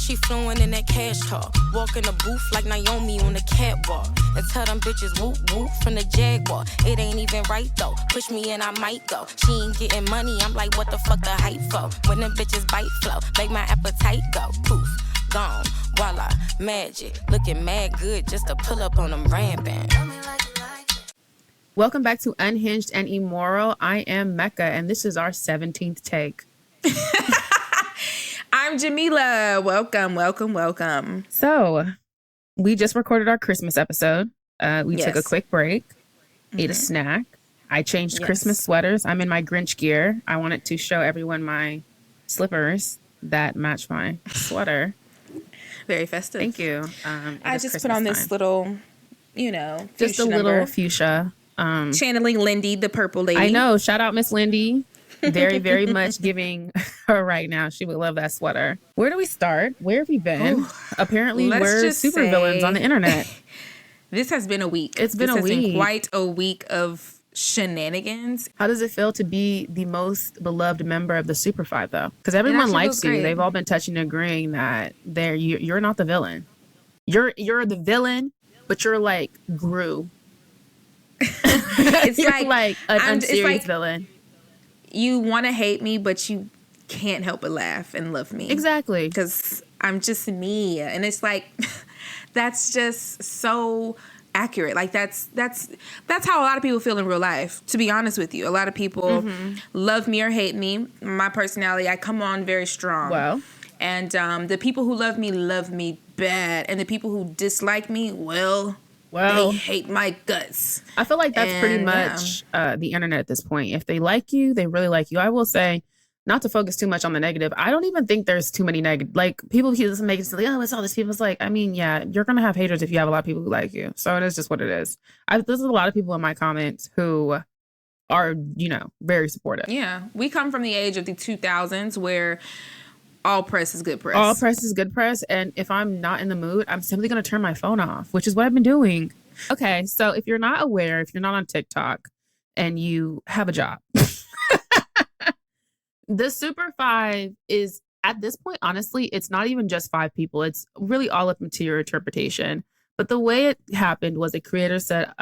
She fluent in that cash talk. Walk in the booth like Naomi on the catwalk. And tell them bitches whoop whoop from the Jaguar. It ain't even right though. Push me and I might go. She ain't getting money. I'm like, what the fuck the hype for? When them bitches bite flow, make my appetite go. Poof, gone, voila, magic. Looking mad good just to pull up on them rampant. Welcome back to Unhinged and Immoral. I am Mecca, and this is our 17th take. I'm Jamila. Welcome. So, we just recorded our Christmas episode. We took a quick break, ate a snack. I changed Christmas sweaters. I'm in my Grinch gear. I wanted to show everyone my slippers that match my sweater. Very festive. Thank you. I just put on this little, just a little fuchsia. Channeling Lindy, the purple lady. I know. Shout out Miss Lindy. Very, very much giving her right now. She would love that sweater. Where do we start? Where have we been? Ooh, Apparently, we're super villains on the internet. This has been a week. It's been a week. Been quite a week of shenanigans. How does it feel to be the most beloved member of the Super Five, though? Because everyone likes you. Great. They've all been touching and agreeing that you're not the villain. You're the villain, but you're like Gru. It's like an unserious villain. You want to hate me, but you can't help but laugh and love me. Exactly. Because I'm just me. And it's like, that's just so accurate. Like that's how a lot of people feel in real life, to be honest with you. A lot of people love me or hate me. My personality, I come on very strong. Well. And the people who love me bad. And the people who dislike me, well, they hate my guts. I feel like that's pretty much the internet at this point. If they like you, they really like you. I will say, not to focus too much on the negative, I don't even think there's too many negative. Like, people keep making it like, oh, it's all these people. It's like, I mean, yeah, you're going to have haters if you have a lot of people who like you. So it is just what it is. There's a lot of people in my comments who are, very supportive. Yeah. We come from the age of the 2000s where all press is good press. All press is good press. And if I'm not in the mood, I'm simply going to turn my phone off, which is what I've been doing. Okay, so if you're not aware, if you're not on TikTok and you have a job, the Super Five is, at this point, honestly, it's not even just 5 people. It's really all up to your interpretation. But the way it happened was a creator said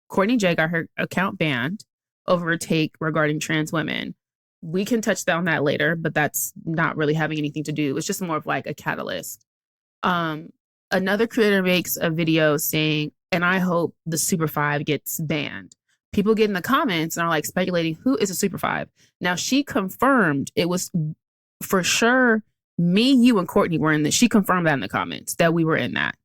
Courtney J got her account banned over a take regarding trans women. We can touch on that later, but that's not really having anything to do. It's just more of like a catalyst. Another creator makes a video saying, and I hope the Super Five gets banned. People get in the comments and are like speculating who is a Super Five. Now, she confirmed it was for sure me, you, and Courtney were in this. She confirmed that in the comments that we were in that.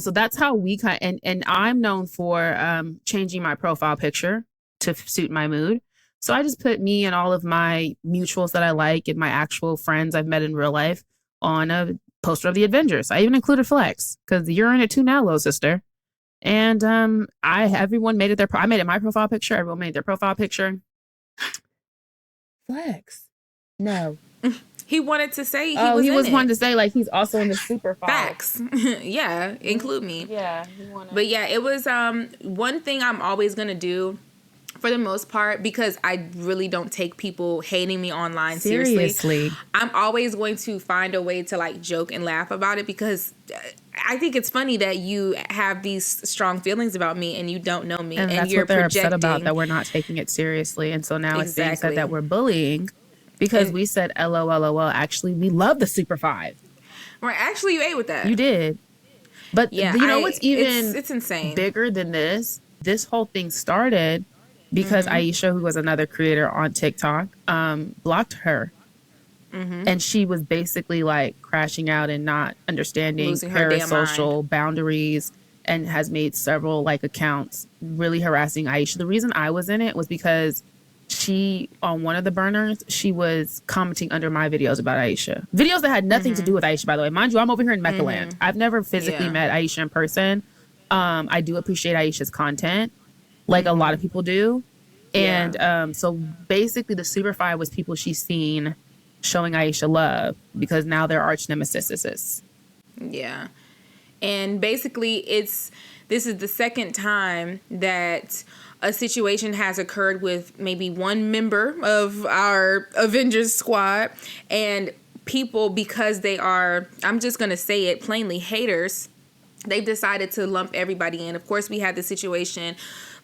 So that's how we and I'm known for changing my profile picture to suit my mood. So I just put me and all of my mutuals that I like and my actual friends I've met in real life on a poster of the Avengers. I even included Flex because you're in it too now, little sister. And everyone made it I made it my profile picture. Everyone made their profile picture. Flex. No. He wanted to say he was wanting to say like he's also in the Super Five. Facts. Yeah, include me. Yeah. But yeah, it was one thing I'm always gonna do for the most part, because I really don't take people hating me online seriously. I'm always going to find a way to like joke and laugh about it, because I think it's funny that you have these strong feelings about me and you don't know me, and that's you're what they're projecting. Upset about, that we're not taking it seriously. And so now it's being said that we're bullying because we said LOL. Actually, we love the Super Five. Right. Actually, you ate with that. You did. But yeah, what's even it's insane. Bigger than this? This whole thing started because Aisha, who was another creator on TikTok, blocked her. And she was basically like crashing out and not understanding parasocial boundaries, and has made several like accounts really harassing Aisha. The reason I was in it was because she, on one of the burners, she was commenting under my videos about Aisha. Videos that had nothing to do with Aisha, by the way. Mind you, I'm over here in Mecca land. I've never physically met Aisha in person. I do appreciate Aisha's content, like a lot of people do. And so basically the Super Five was people she's seen showing Aisha love, because now they're arch nemesis. Yeah. And basically this is the second time that a situation has occurred with maybe one member of our Avengers squad, and people, because they are, I'm just going to say it plainly, haters, they've decided to lump everybody in. Of course, we had the situation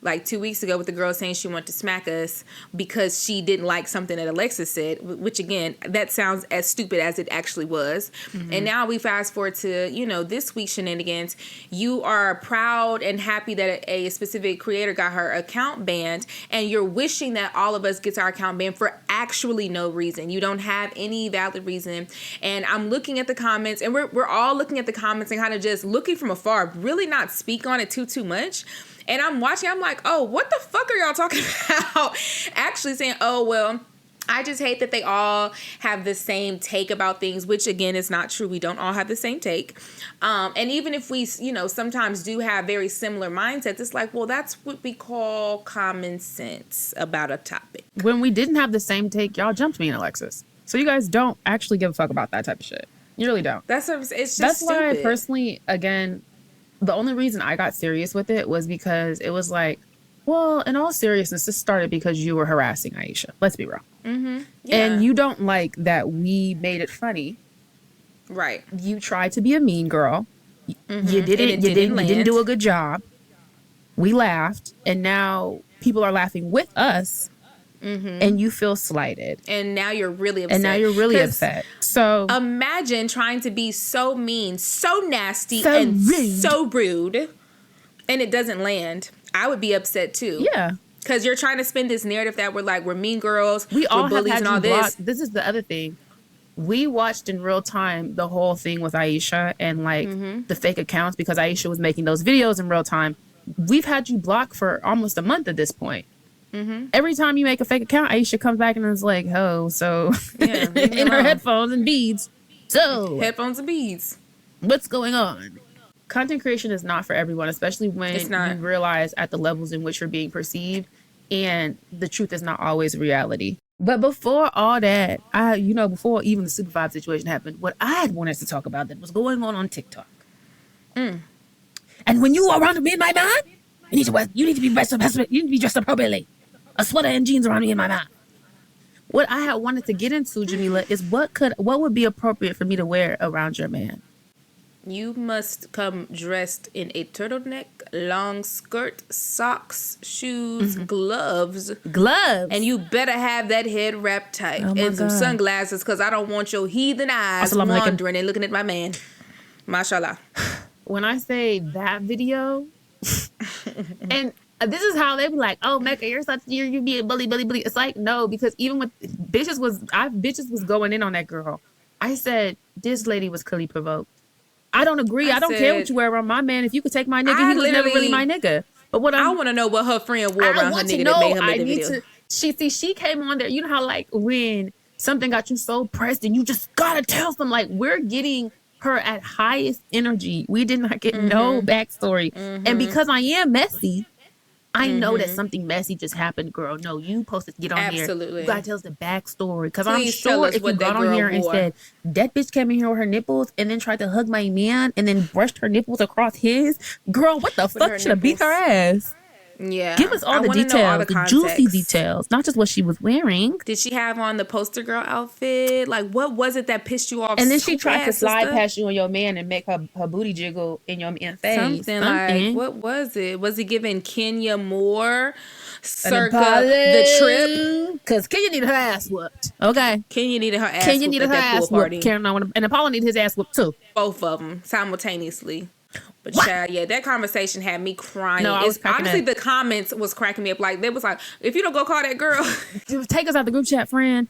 like 2 weeks ago with the girl saying she wanted to smack us because she didn't like something that Alexis said, which again, that sounds as stupid as it actually was. Mm-hmm. And now we fast forward to, you know, this week's shenanigans. You are proud and happy that a specific creator got her account banned, and you're wishing that all of us gets our account banned for actually no reason. You don't have any valid reason. And I'm looking at the comments, and we're all looking at the comments and kind of just looking from afar, really not speak on it too much. And I'm watching, I'm like, oh, what the fuck are y'all talking about? Actually saying, oh, well, I just hate that they all have the same take about things, which again is not true. We don't all have the same take. And even if we, you know, sometimes do have very similar mindsets, it's like, well, that's what we call common sense about a topic. When we didn't have the same take, y'all jumped me and Alexis. So you guys don't actually give a fuck about that type of shit. You really don't. It's just That's stupid. why I personally, again, the only reason I got serious with it was because it was like, well, in all seriousness, this started because you were harassing Aisha. Let's be real. Mm-hmm. Yeah. And you don't like that we made it funny. Right. You tried to be a mean girl. Mm-hmm. You didn't do a good job. We laughed. And now people are laughing with us. Mm-hmm. And you feel slighted. And now you're really upset. So imagine trying to be so mean, so nasty, so and rude. So rude, and it doesn't land. I would be upset too. Yeah. Because you're trying to spin this narrative that we're mean girls, we all we're bullies have had and all this. This is the other thing. We watched in real time the whole thing with Aisha and like the fake accounts, because Aisha was making those videos in real time. We've had you blocked for almost a month at this point. Mm-hmm. Every time you make a fake account, Aisha comes back and is like, "Oh, so yeah, in her headphones and beads. So headphones and beads. What's going on?" Content creation is not for everyone, especially when you realize at the levels in which you're being perceived, and the truth is not always reality. But before all that, before even the Super 5 situation happened, what I had wanted to talk about that was going on TikTok. And when you are around me and my man, you need to be dressed appropriately. A sweater and jeans around me and my man. What I had wanted to get into, Jamila, is what would be appropriate for me to wear around your man. You must come dressed in a turtleneck, long skirt, socks, shoes, gloves. And you better have that head wrapped tight. And some sunglasses, because I don't want your heathen eyes wandering and looking at my man. Mashallah. When I say that video, and this is how they be like, "Oh, Mecca, you be a bully." It's like, no, because even with bitches was going in on that girl. I said, this lady was clearly provoked. I don't agree. I don't care what you wear around my man. If you could take my nigga, he was never really my nigga. But what I want to know what her friend wore around her nigga that made her make the video. She came on there. You know how like when something got you so pressed and you just gotta tell them, like, we're getting her at highest energy. We did not get no backstory. And because I am messy, I know that something messy just happened, girl. No, you supposed to get on here. You gotta tell us the backstory. Because I'm sure if you got on here and said, that bitch came in here with her nipples and then tried to hug my man and then brushed her nipples across his, girl, what the fuck? Should have beat her ass. Yeah. Give us all the details, the juicy details, not just what she was wearing. Did she have on the poster girl outfit? Like, what was it that pissed you off? And then she tried to slide past you and your man and make her booty jiggle in your man's face. Something like, what was it? Was it giving Kenya Moore circa the trip? Because Kenya needed her ass whooped. Okay. Kenya needed her ass whooped. And Apollo needed his ass whooped too. Both of them simultaneously. But child, yeah, that conversation had me crying. No, honestly, the comments was cracking me up. Like, they was like, if you don't go call that girl, take us out the group chat, friend.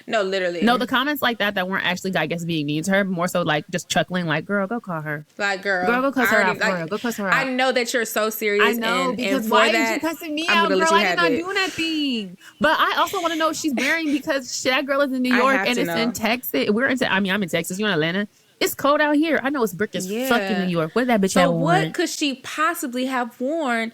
No, literally. No, the comments like that weren't actually, I guess, being mean to her, more so like just chuckling, like, girl, go call her. Like, girl, go cuss her out. Go cuss her out. I know that you're so serious. I know, because why did you cussing me out, girl? I did not do that thing. But I also want to know what she's wearing, because that girl is in New York and it's in Texas. I'm in Texas. You're in Atlanta. It's cold out here. I know it's brick as fuck in New York. What did that bitch have worn? What could she possibly have worn?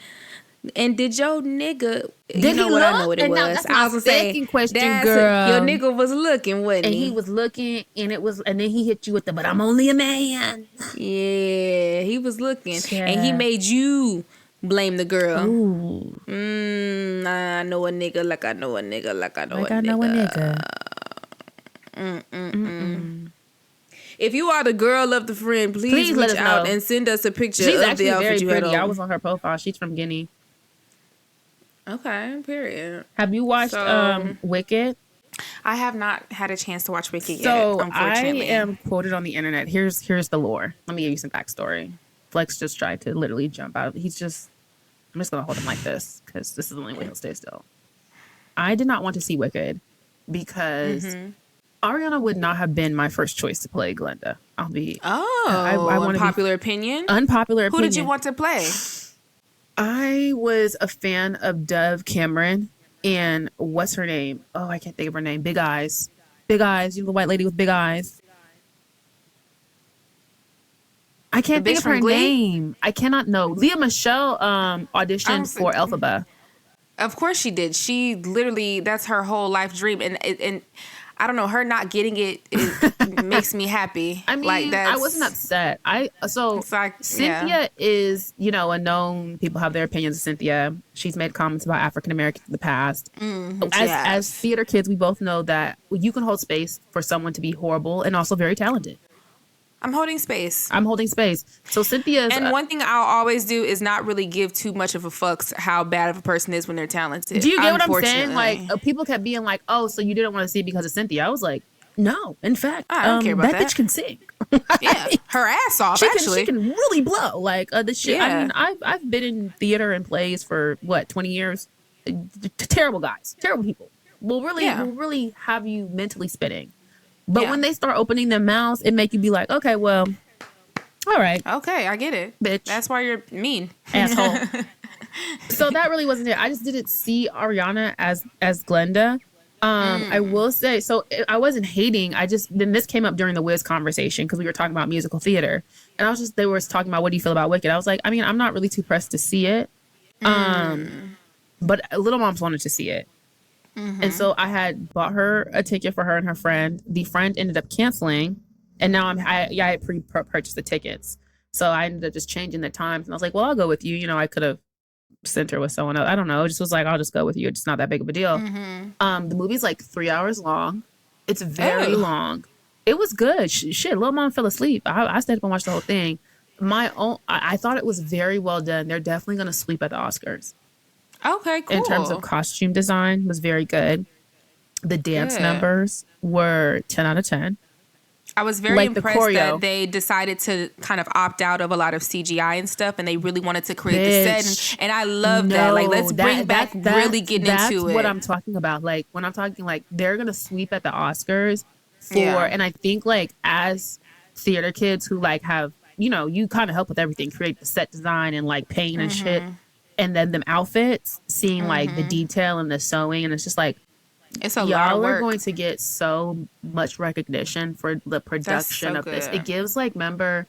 And did your nigga... Did he look? I know what it was. That's my second question, girl. Your nigga was looking, wasn't he? And he was looking, and then he hit you with but I'm only a man. Yeah, he was looking. Yeah. And he made you blame the girl. Ooh. I know a nigga like I know a nigga like I know a nigga. If you are the girl of the friend, please reach out and send us a picture She's of the outfit you had on. I was on her profile. She's from Guinea. Okay, period. Have you watched Wicked? I have not had a chance to watch Wicked yet, I unfortunately. am quoted on the internet. Here's the lore. Let me give you some backstory. Flex just tried to literally jump out. I'm just going to hold him like this because this is the only way he'll stay still. I did not want to see Wicked because Ariana would not have been my first choice to play Glenda. Unpopular opinion? Unpopular opinion. Who did you want to play? I was a fan of Dove Cameron and what's her name? Oh, I can't think of her name. Big Eyes. Big Eyes. You know, the white lady with big eyes. I can't think of her name. I cannot know. Leah Michelle auditioned for Elphaba. Of course she did. She literally, that's her whole life dream. And I don't know, her not getting it makes me happy. I mean, like I wasn't upset. Cynthia is, you know, a known, people have their opinions of Cynthia. She's made comments about African Americans in the past. As theater kids, we both know that you can hold space for someone to be horrible and also very talented. I'm holding space. So Cynthia's... And one thing I'll always do is not really give too much of a fuck how bad of a person is when they're talented. Do you get what I'm saying? Like, people kept being like, oh, so you didn't want to see it because of Cynthia. I was like, no. In fact, I don't care about that. Bitch can sing. Yeah, her ass off, actually. She can really blow. Like, the shit. Yeah. I mean, I've been in theater and plays for, 20 years? Terrible guys. Terrible people. Will really have you mentally spinning. But when they start opening their mouths, it make you be like, okay, well, all right. Okay, I get it. Bitch. That's why you're mean. Asshole. So that really wasn't it. I just didn't see Ariana as Glenda. I will say, so I wasn't hating. Then this came up during the Wiz conversation because we were talking about musical theater. And they were talking about, what do you feel about Wicked? I was like, I mean, I'm not really too pressed to see it. But Little Moms wanted to see it. And so I had bought her a ticket for her and her friend. The friend ended up canceling, and now I had purchased the tickets. So I ended up just changing the times, and I was like, well, I'll go with you. You know, I could have sent her with someone else. I don't know. It just was like, I'll just go with you. It's just not that big of a deal. The movie's like 3 hours long. It's very long. It was good. Shit, Lil Mom fell asleep. I stayed up and watched the whole thing. I thought it was very well done. They're definitely going to sweep at the Oscars. Okay, cool. In terms of costume design, was very good. The dance numbers were 10 out of 10. I was very impressed that they decided to kind of opt out of a lot of CGI and stuff, and they really wanted to create the set. And I love that. Like, let's bring back really getting into it. That's what I'm talking about. Like, when I'm talking, like, they're going to sweep at the Oscars and I think, like, as theater kids who, like, have, you know, you kind of help with everything, create the set design and, like, paint and shit. And then them outfits, seeing like the detail and the sewing, and it's just like, it's a lot of y'all work. are going to get so much recognition for the production of this. It gives like not member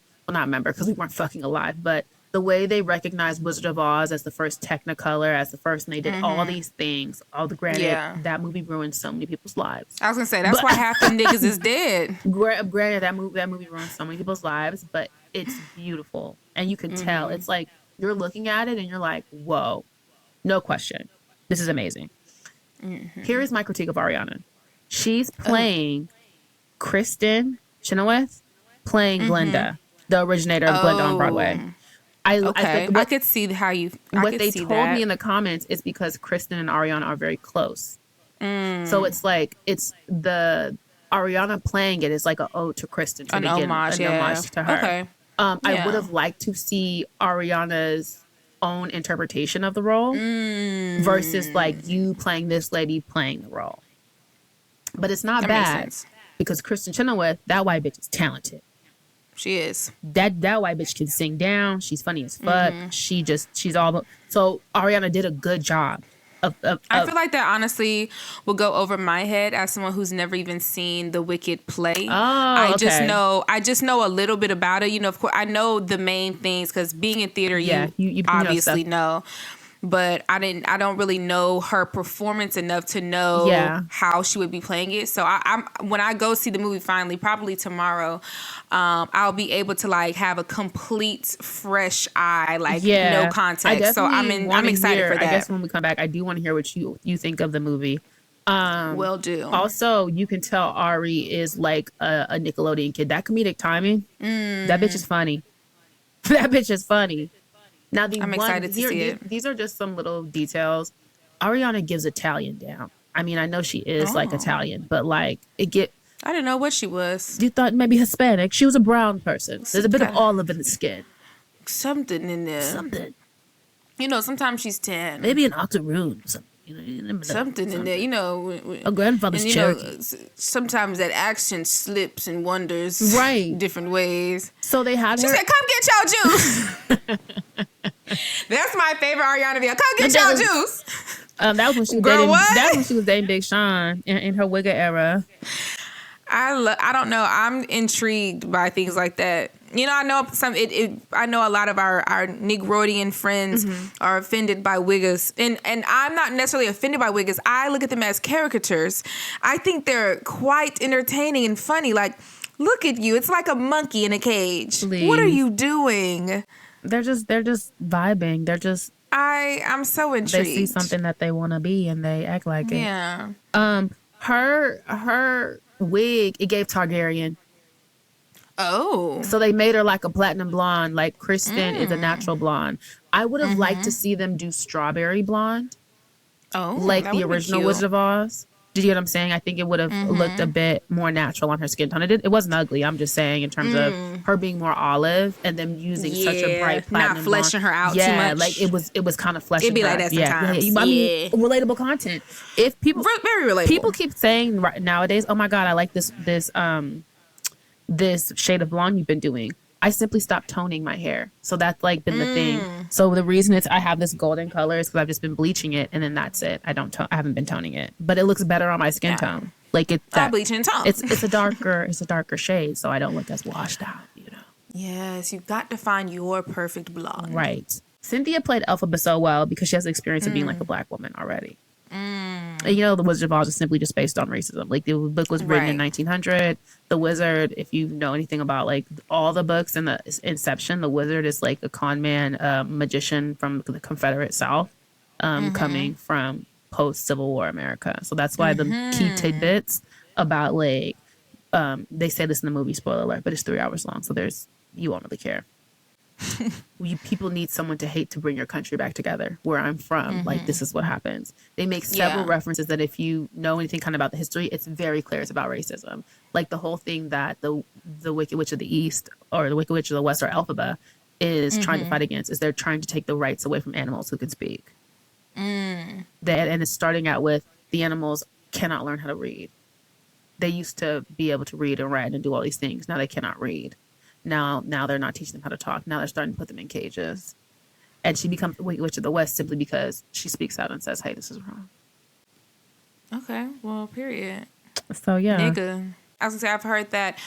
because we weren't fucking alive, but the way they recognized Wizard of Oz as the first Technicolor, as the first, and they did all these things. All the granted, that movie ruined so many people's lives. I was gonna say that's why half the niggas is dead. Granted, that movie ruined so many people's lives, but it's beautiful, and you can tell it's like. You're looking at it and you're like, whoa, no question. This is amazing. Here is my critique of Ariana. She's playing Kristen Chenoweth, playing Glenda, the originator of Glenda on Broadway. I could see how you. What they told me in the comments is because Kristen and Ariana are very close. So it's like, it's the Ariana playing it is like an ode to Kristen. An homage to her. Okay. I would have liked to see Ariana's own interpretation of the role versus like you playing this lady playing the role. But it's not bad because Kristen Chenoweth, that white bitch is talented. She is. That white bitch can sing down. She's funny as fuck. She's all. So Ariana did a good job. I feel like that honestly will go over my head as someone who's never even seen the Wicked play. I just know a little bit about it. You know, of course, I know the main things because being in theater, you obviously know. But I don't really know her performance enough to know how she would be playing it. So when I go see the movie finally, probably tomorrow, I'll be able to like have a complete fresh eye, like no context. So I'm excited for that. I guess when we come back, I do want to hear what you think of the movie. Will do. Also, you can tell Ari is like a Nickelodeon kid. That comedic timing, that bitch is funny. That bitch is funny. Now, I'm excited to see it. These are just some little details. Ariana gives Italian down. I mean, I know she is like Italian, but like I didn't know what she was. You thought maybe Hispanic. She was a brown person. There's a bit of olive in the skin. Something in there. Something. You know, sometimes she's tan. Maybe an octoroon. Something. Something in there, you know. A grandfather's Cherokee. Sometimes that accent slips and wanders, right, different ways. So they had her. She said, "Come get y'all juice." That's my favorite Ariana video. Come get y'all juice. That was when she was dating. That was when she was dating Big Sean in her Wigga era. I don't know. I'm intrigued by things like that. You know, I know I know a lot of our Negroidian friends are offended by wiggas, and I'm not necessarily offended by wiggas. I look at them as caricatures. I think they're quite entertaining and funny. Like, look at you. It's like a monkey in a cage. Please. What are you doing? They're just vibing. They're just. I'm so intrigued. They see something that they want to be, and they act like it. Yeah. Her wig, it gave Targaryen. Oh. So they made her like a platinum blonde, like Kristen is a natural blonde. I would have liked to see them do strawberry blonde. Oh. Like the original Wizard of Oz. Did you get what I'm saying? I think it would have looked a bit more natural on her skin tone. It wasn't ugly. I'm just saying in terms of her being more olive and them using such a bright platinum not fleshing blonde. her out too much. Like it was kind of fleshing It'd be her. like that sometimes. I mean, relatable content. If people very relatable. People keep saying nowadays, oh my God, I like this shade of blonde you've been doing. I simply stopped toning my hair. So that's like been the thing. So the reason I have this golden color is because I've just been bleaching it and then that's it. I haven't been toning it, but it looks better on my skin tone. Like it's that bleaching tone. It's a darker shade, so I don't look as washed out. You know. Yes, you've got to find your perfect blonde. Right. Cynthia played Elphaba so well because she has the experience of being like a black woman already. You know, the Wizard of Oz is simply just based on racism. Like the book was written in 1900. The Wizard, if you know anything about like all the books in the inception, the Wizard is like a con man, magician from the Confederate South, coming from post-Civil War America. So that's why the key tidbits about like, they say this in the movie, spoiler alert, but it's 3 hours long. So you won't really care. People need someone to hate to bring your country back together. Where I'm from, like this is what happens. They make several references that if you know anything kind of about the history, it's very clear it's about racism. Like the whole thing that the Wicked Witch of the East or the Wicked Witch of the West or Elphaba is trying to fight against is they're trying to take the rights away from animals who can speak. And it's starting out with the animals cannot learn how to read. They used to be able to read and write and do all these things. Now they cannot read. Now they're not teaching them how to talk. Now they're starting to put them in cages. And she becomes the Wicked Witch of the West simply because she speaks out and says, hey, this is wrong. Okay, well, period. So, yeah. Nigga. I was going to say, I've heard that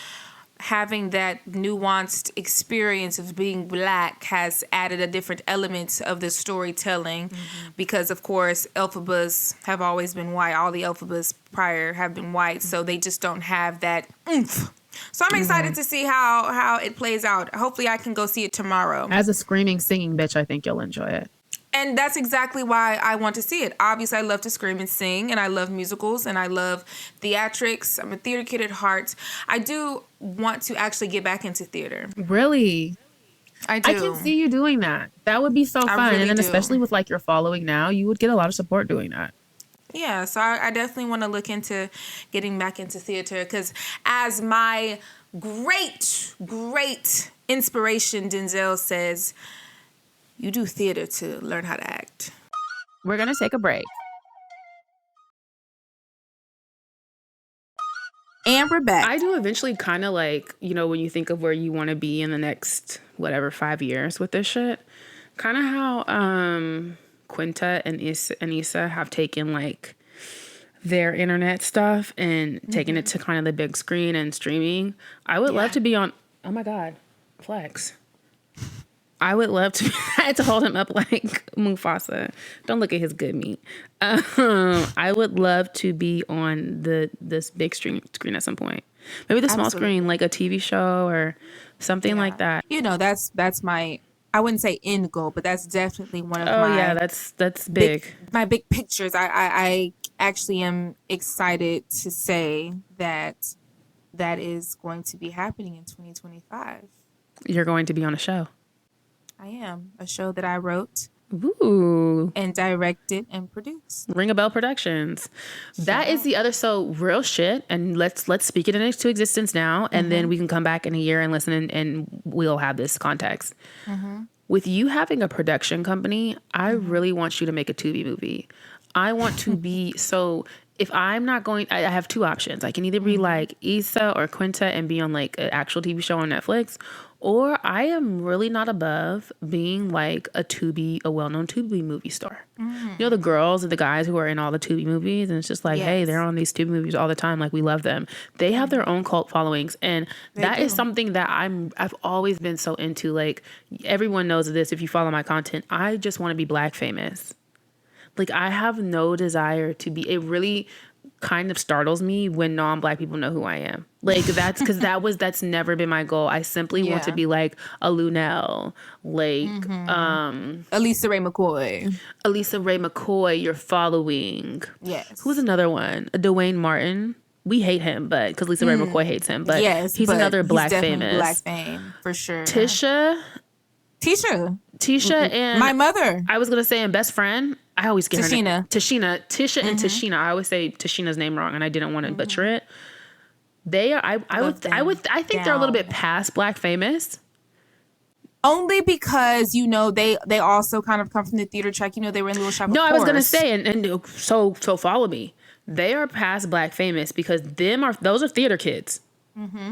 having that nuanced experience of being black has added a different element of the storytelling because, of course, Elphabas have always been white. All the Elphabas prior have been white, so they just don't have that oomph. So I'm excited to see how it plays out. Hopefully I can go see it tomorrow. As a screaming, singing bitch, I think you'll enjoy it. And that's exactly why I want to see it. Obviously, I love to scream and sing, and I love musicals, and I love theatrics. I'm a theater kid at heart. I do want to actually get back into theater. Really? I do. I can see you doing that. That would be so fun. Really and then especially with like your following now, you would get a lot of support doing that. Yeah, so I definitely want to look into getting back into theater because as my great inspiration, Denzel says, you do theater to learn how to act. We're going to take a break. And we're back. I do eventually kind of like, you know, when you think of where you want to be in the next, 5 years with this shit, kind of how Quinta and Issa have taken like their internet stuff and taken it to kind of the big screen and streaming. I would love to be on, oh my God, Flex. I would love to, I had to hold him up like Mufasa. Don't look at his good meat. I would love to be on this big screen at some point. Maybe the small screen, like a TV show or something like that. You know, that's my I wouldn't say end goal, but that's definitely one of that's big. My big pictures. I actually am excited to say that is going to be happening in 2025. You're going to be on a show. I am. A show that I wrote. Ooh. And directed and produced. Ring a Bell Productions. That is the other real shit. And let's speak it into existence now. And then we can come back in a year and listen and we'll have this context. With you having a production company, I really want you to make a Tubi movie. I want to be if I'm not going, I have two options. I can either be like Issa or Quinta and be on like an actual TV show on Netflix, or I am really not above being like a well-known Tubi movie star. You know, the girls and the guys who are in all the Tubi movies, and it's just like, hey, they're on these Tubi movies all the time. Like, we love them. They have their own cult followings, and that is something that I've always been so into. Like, everyone knows this if you follow my content. I just want to be Black famous. Like, I have no desire to be. It really kind of startles me when non-Black people know who I am. Like, that's because that's never been my goal. I simply want to be like a Lunel, like Elisa Ray McCoy. You're following. Yes. Who's another one? Dwayne Martin. We hate him, but because Lisa Ray McCoy hates him, but he's another Black famous. Black fame for sure. Tisha and my mother. I was gonna say, and best friend. I always get her name. Tisha and Tashina. I always say Tashina's name wrong, and I didn't want to butcher it. They are. I think they're a little bit past Black famous. Only because they also kind of come from the theater track. They were in Little Shop of Horrors. I was gonna say, and so follow me. They are past Black famous because those are theater kids.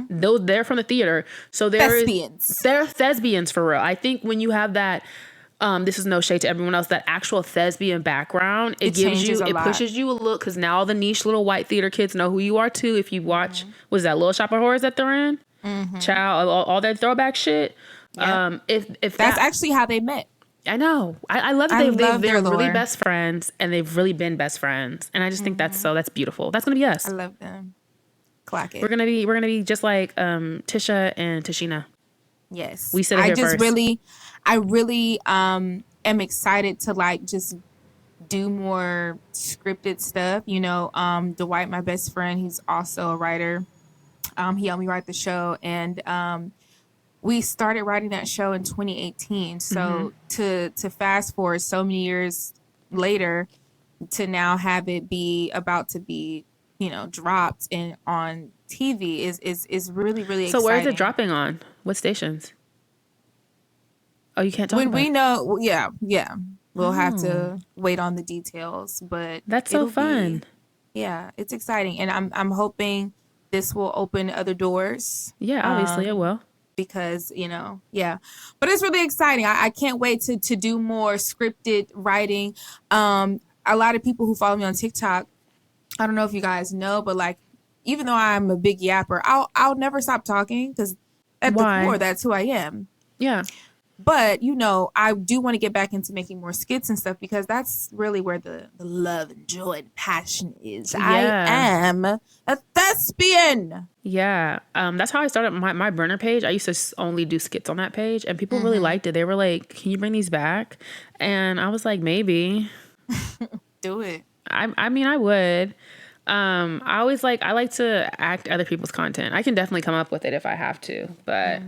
They're from the theater, so they're thespians for real. I think when you have that, this is no shade to everyone else, that actual thespian background, it pushes you a little, because now all the niche little white theater kids know who you are too. If you watch, was that Little Shop of Horrors that they're in? Child, all that throwback shit. Yep. If that's actually how they met. I know. I love that they're really best friends, and they've really been best friends, and I just think that's beautiful. That's gonna be us. I love them. Clock it. We're gonna be just like Tisha and Tashina. Yes, we said it here first. I really am excited to like just do more scripted stuff. Dwight, my best friend, he's also a writer. He helped me write the show, and we started writing that show in 2018. So to fast forward so many years later, to now have it be about to be dropped on TV is really, really exciting. So where is it dropping on? What stations? Oh, you can't talk about it? We know, yeah. We'll have to wait on the details, but that's so fun. It's exciting, and I'm hoping this will open other doors. Yeah, obviously it will. Because, but it's really exciting. I can't wait to do more scripted writing. A lot of people who follow me on TikTok, I don't know if you guys know, but like, even though I'm a big yapper, I'll never stop talking, because at the core, that's who I am. Yeah. But, I do want to get back into making more skits and stuff, because that's really where the love and joy and passion is. Yeah. I am a thespian. Yeah. That's how I started my burner page. I used to only do skits on that page, and people really liked it. They were like, can you bring these back? And I was like, maybe. Do it. I mean, I would. I like to act other people's content. I can definitely come up with it if I have to, but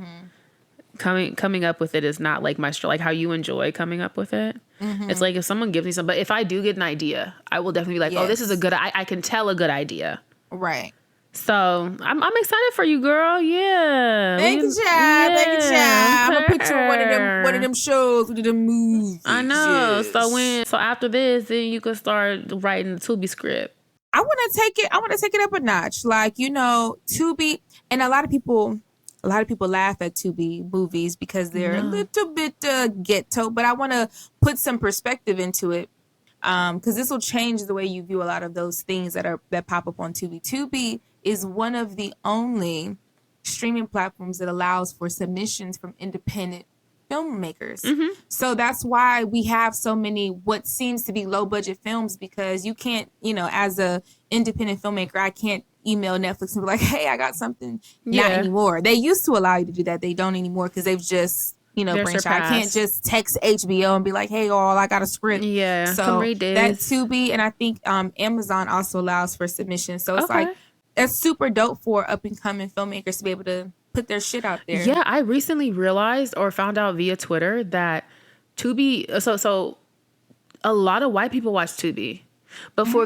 coming up with it is not like my like how you enjoy coming up with it. It's like if someone gives me some, but if I do get an idea, I will definitely be like, oh, this is a good, I can tell a good idea. Right. So I'm excited for you, girl. Yeah. Thank you, child. Thank you, child. I'm gonna put you on one of them shows, one of them movies. I know. Yes. So after this, then you can start writing the Tubi script. I want to take it up a notch. Like, Tubi, and a lot of people laugh at Tubi movies because they're a little bit ghetto, but I want to put some perspective into it. Because this will change the way you view a lot of those things that pop up on Tubi. Tubi is one of the only streaming platforms that allows for submissions from independent filmmakers. So that's why we have so many what seems to be low budget films, because you can't, as a independent filmmaker, I can't email Netflix and be like, hey, I got something. Not anymore. They used to allow you to do that. They don't anymore, because they've just branch out. I can't just text HBO and be like, hey, all I got a script. Yeah. So that's Tubi. And I think Amazon also allows for submission. So it's like, that's super dope for up and coming filmmakers to be able to put their shit out there. Yeah. I recently realized or found out via Twitter that Tubi, so a lot of white people watch Tubi before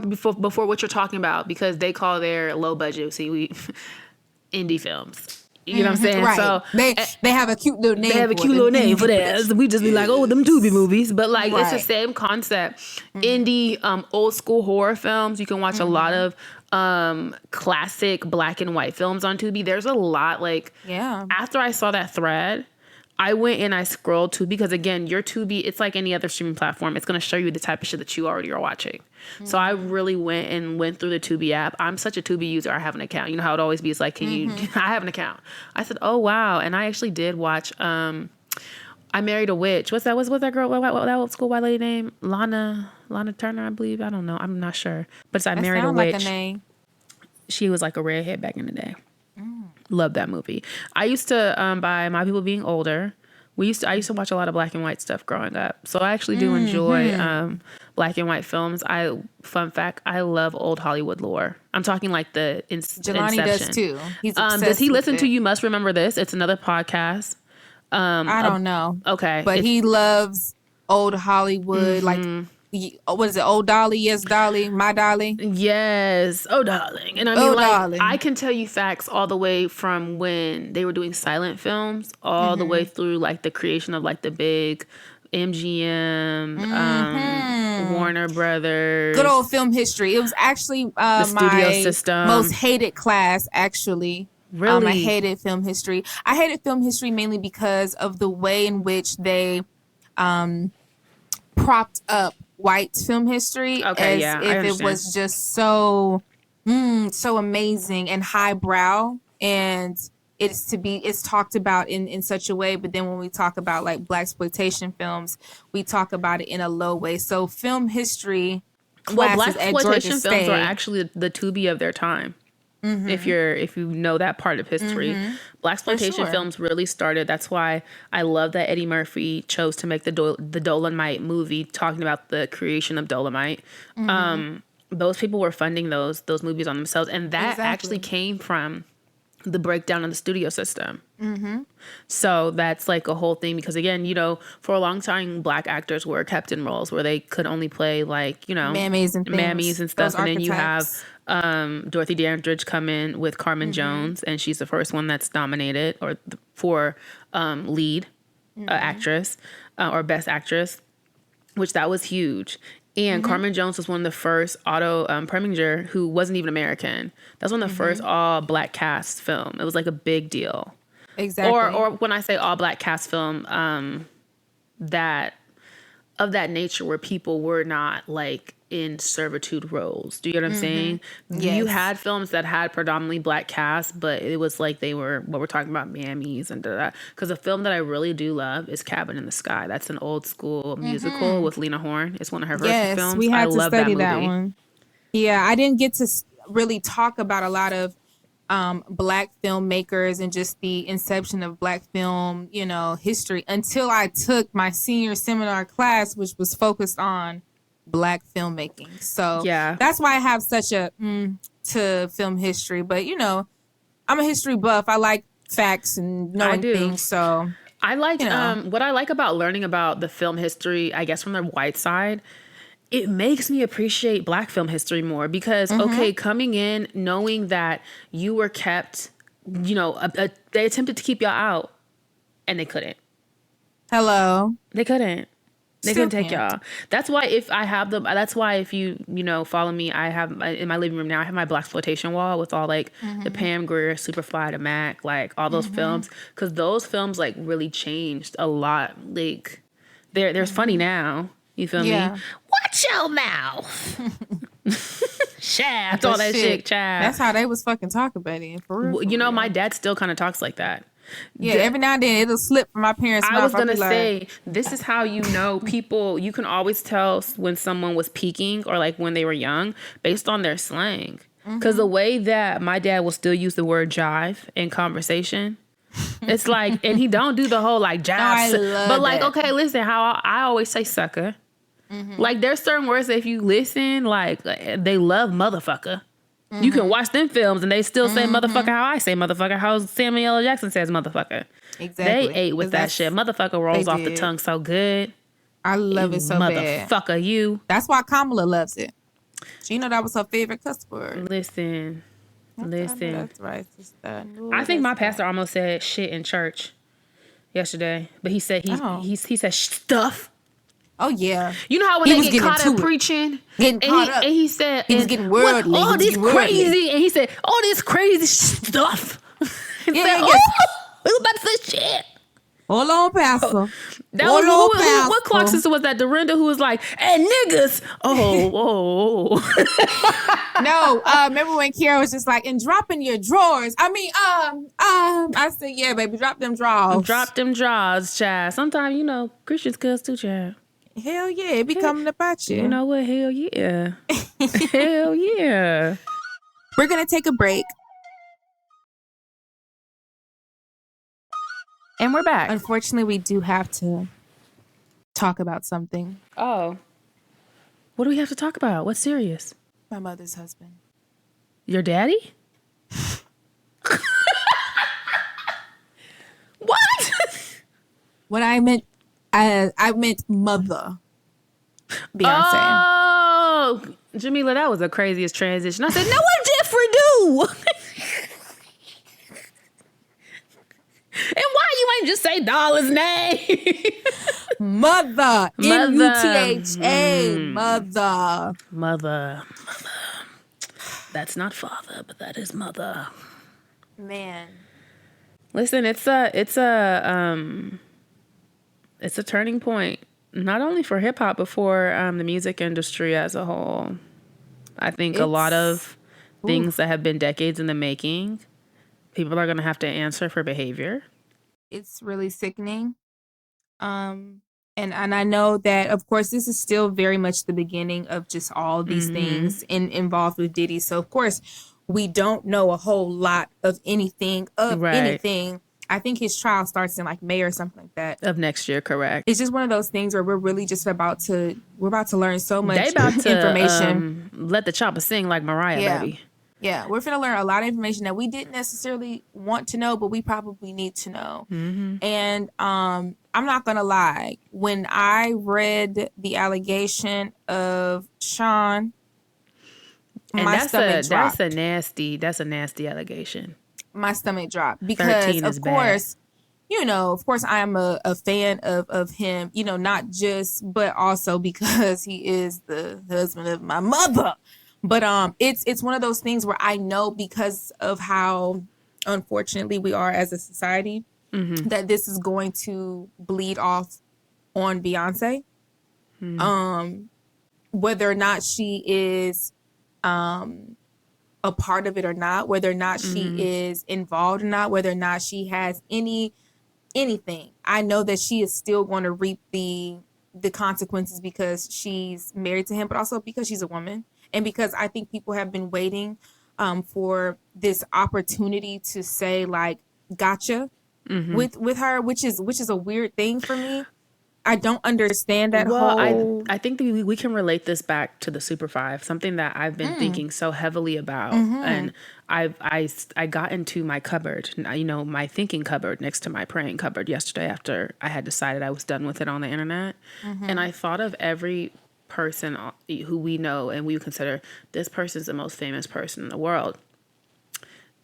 what you're talking about, because they call their low budget, indie films. You know what I'm saying? Right. So they have a cute little name. They have a cute little name for that. So we just be like, oh, them Tubi movies. But like, it's the same concept. Indie, old school horror films. You can watch a lot of classic black and white films on Tubi. There's a lot. Like, after I saw that thread, I went and I scrolled Tubi, because again, your Tubi, it's like any other streaming platform. It's going to show you the type of shit that you already are watching. So I really went through the Tubi app. I'm such a Tubi user. I have an account. You know how it always be? It's like, can you? I have an account. I said, oh wow, and I actually did watch. I Married a Witch. What's that? What's that girl? What that old school white lady name? Lana Turner, I believe. I don't know. I'm not sure. But it's I Married a Witch. Like a name. She was like a redhead back in the day. Love that movie. I used to by my people being older. I used to watch a lot of black and white stuff growing up. So I actually do enjoy black and white films. Fun fact, I love old Hollywood lore. I'm talking like the Jelani Inception. does too. He's obsessed does he listen with to You Must Remember This? It's another podcast. I don't know. Okay. But he loves old Hollywood, like what is it? Oh, Dolly, yes, Dolly, my Dolly. Yes. Oh, darling. And I mean, darling. I can tell you facts all the way from when they were doing silent films, all the way through like the creation of like the big MGM, Warner Brothers. Good old film history. It was actually the studio my system. Most hated class, actually. Really? I hated film history. I hated film history mainly because of the way in which they propped up white film history if it was just so amazing and highbrow, and it's talked about in such a way, but then when we talk about like blaxploitation films, we talk about it in a low way. So film history blaxploitation films are actually the Tubi of their time. If you know that part of history, blaxploitation films really started. That's why I love that Eddie Murphy chose to make the Dolomite movie, talking about the creation of Dolomite. Those people were funding those movies on themselves, and that actually came from the breakdown of the studio system. So that's like a whole thing, because again, for a long time, black actors were kept in roles where they could only play like, mammies and stuff. Those and then you have archetypes. Dorothy Dandridge come in with Carmen Jones, and she's the first one that's nominated for lead actress or best actress, which that was huge. And Carmen Jones was one of the first Otto Preminger, who wasn't even American. That's one of the first all black cast film. It was like a big deal. Exactly. Or when I say all black cast film, that of that nature where people were not like in servitude roles. Do you get what I'm saying? Yes. You had films that had predominantly black cast, but it was like they were what we're talking about, mammies and that. Because a film that I really do love is Cabin in the Sky. That's an old school musical with Lena Horne. It's one of her first films. We had I to love study that movie. one. Yeah, I didn't get to really talk about a lot of black filmmakers and just the inception of black film, history until I took my senior seminar class, which was focused on black filmmaking. So that's why I have such a to film history. But I'm a history buff. I like facts and knowing things. So I like what I like about learning about the film history, I guess from the white side. It makes me appreciate black film history more because, coming in, knowing that you were kept, they attempted to keep y'all out and they couldn't. Hello. They couldn't. They couldn't take y'all. That's why if you follow me, I have in my living room now, I have my blaxploitation wall with all like the Pam Grier, Superfly to Mac, like all those films. Cause those films like really changed a lot. Like there's funny now. You feel me? Watch your mouth. Shaft, all that shit, child. That's how they was fucking talking about it. For real. My dad still kind of talks like that. Yeah, every now and then it'll slip from my parents' mouth. I was going to say, this is how people, you can always tell when someone was peaking or like when they were young based on their slang. Because the way that my dad will still use the word jive in conversation, It's like, and he don't do the whole like jab. But like, that. okay, listen, how I always say sucker. Like there's certain words that if you listen, like they love motherfucker. You can watch them films and they still say motherfucker how I say motherfucker, how Samuel L. Jackson says motherfucker. Exactly. They ate with that shit. Motherfucker rolls off the tongue so good. I love it so bad. Motherfucker, you. That's why Kamala loves it. She know that was her favorite cuss word. Listen. That's right, sister. I think my pastor almost said shit in church yesterday, but he said he said stuff. Oh yeah. You know how when they get caught up preaching, getting caught up, and he said he was getting worldly. All this crazy, and he said all this crazy stuff. Yeah. We was about to say shit. Hold on, Pastor. What clock sister was that? Dorinda, who was like, "Hey, niggas!" Oh. No, remember when Kiara was just like, "And dropping your drawers." I mean, I said, "Yeah, baby, drop them drawers." Drop them drawers, child. Sometimes Christians cuss too, child. Hell yeah, it be coming about you. You know what? Hell yeah. Hell yeah. We're gonna take a break. And we're back. Unfortunately, we do have to talk about something. Oh. What do we have to talk about? What's serious? My mother's husband. Your daddy? What? When I meant mother. Beyonce. Oh, Jamila, that was the craziest transition. I said, now what Jeffrey do? And why you ain't just say Dollars' name? Mother. M-U-T-H-A. Mother. Mother. That's not father, but that is mother. Man. Listen, it's a turning point, not only for hip hop, but for the music industry as a whole. I think a lot of things that have been decades in the making, people are going to have to answer for behavior. It's really sickening. And I know that, of course, this is still very much the beginning of just all these things involved with Diddy. So, of course, we don't know a whole lot of anything. I think his trial starts in like May or something like that. Of next year, correct. It's just one of those things where we're really just about to learn so much information. Let the chopper sing like Mariah, baby. Yeah, we're going to learn a lot of information that we didn't necessarily want to know, but we probably need to know. And I'm not going to lie. When I read the allegation of Sean, my stomach dropped. That's a nasty allegation. My stomach dropped because, of course, I am a fan of him, not just, but also because he is the husband of my mother. But it's one of those things where I know, because of how unfortunately we are as a society, that this is going to bleed off on Beyonce. Whether or not she is a part of it or not, whether or not she is involved or not, whether or not she has anything. I know that she is still going to reap the consequences because she's married to him, but also because she's a woman. And because I think people have been waiting for this opportunity to say, like, gotcha with her, which is a weird thing for me. I don't understand that whole... I think that we can relate this back to the Super 5, something that I've been thinking so heavily about. And I got into my cupboard, my thinking cupboard next to my praying cupboard yesterday after I had decided I was done with it on the internet. And I thought of every person who we know and we consider this person's the most famous person in the world.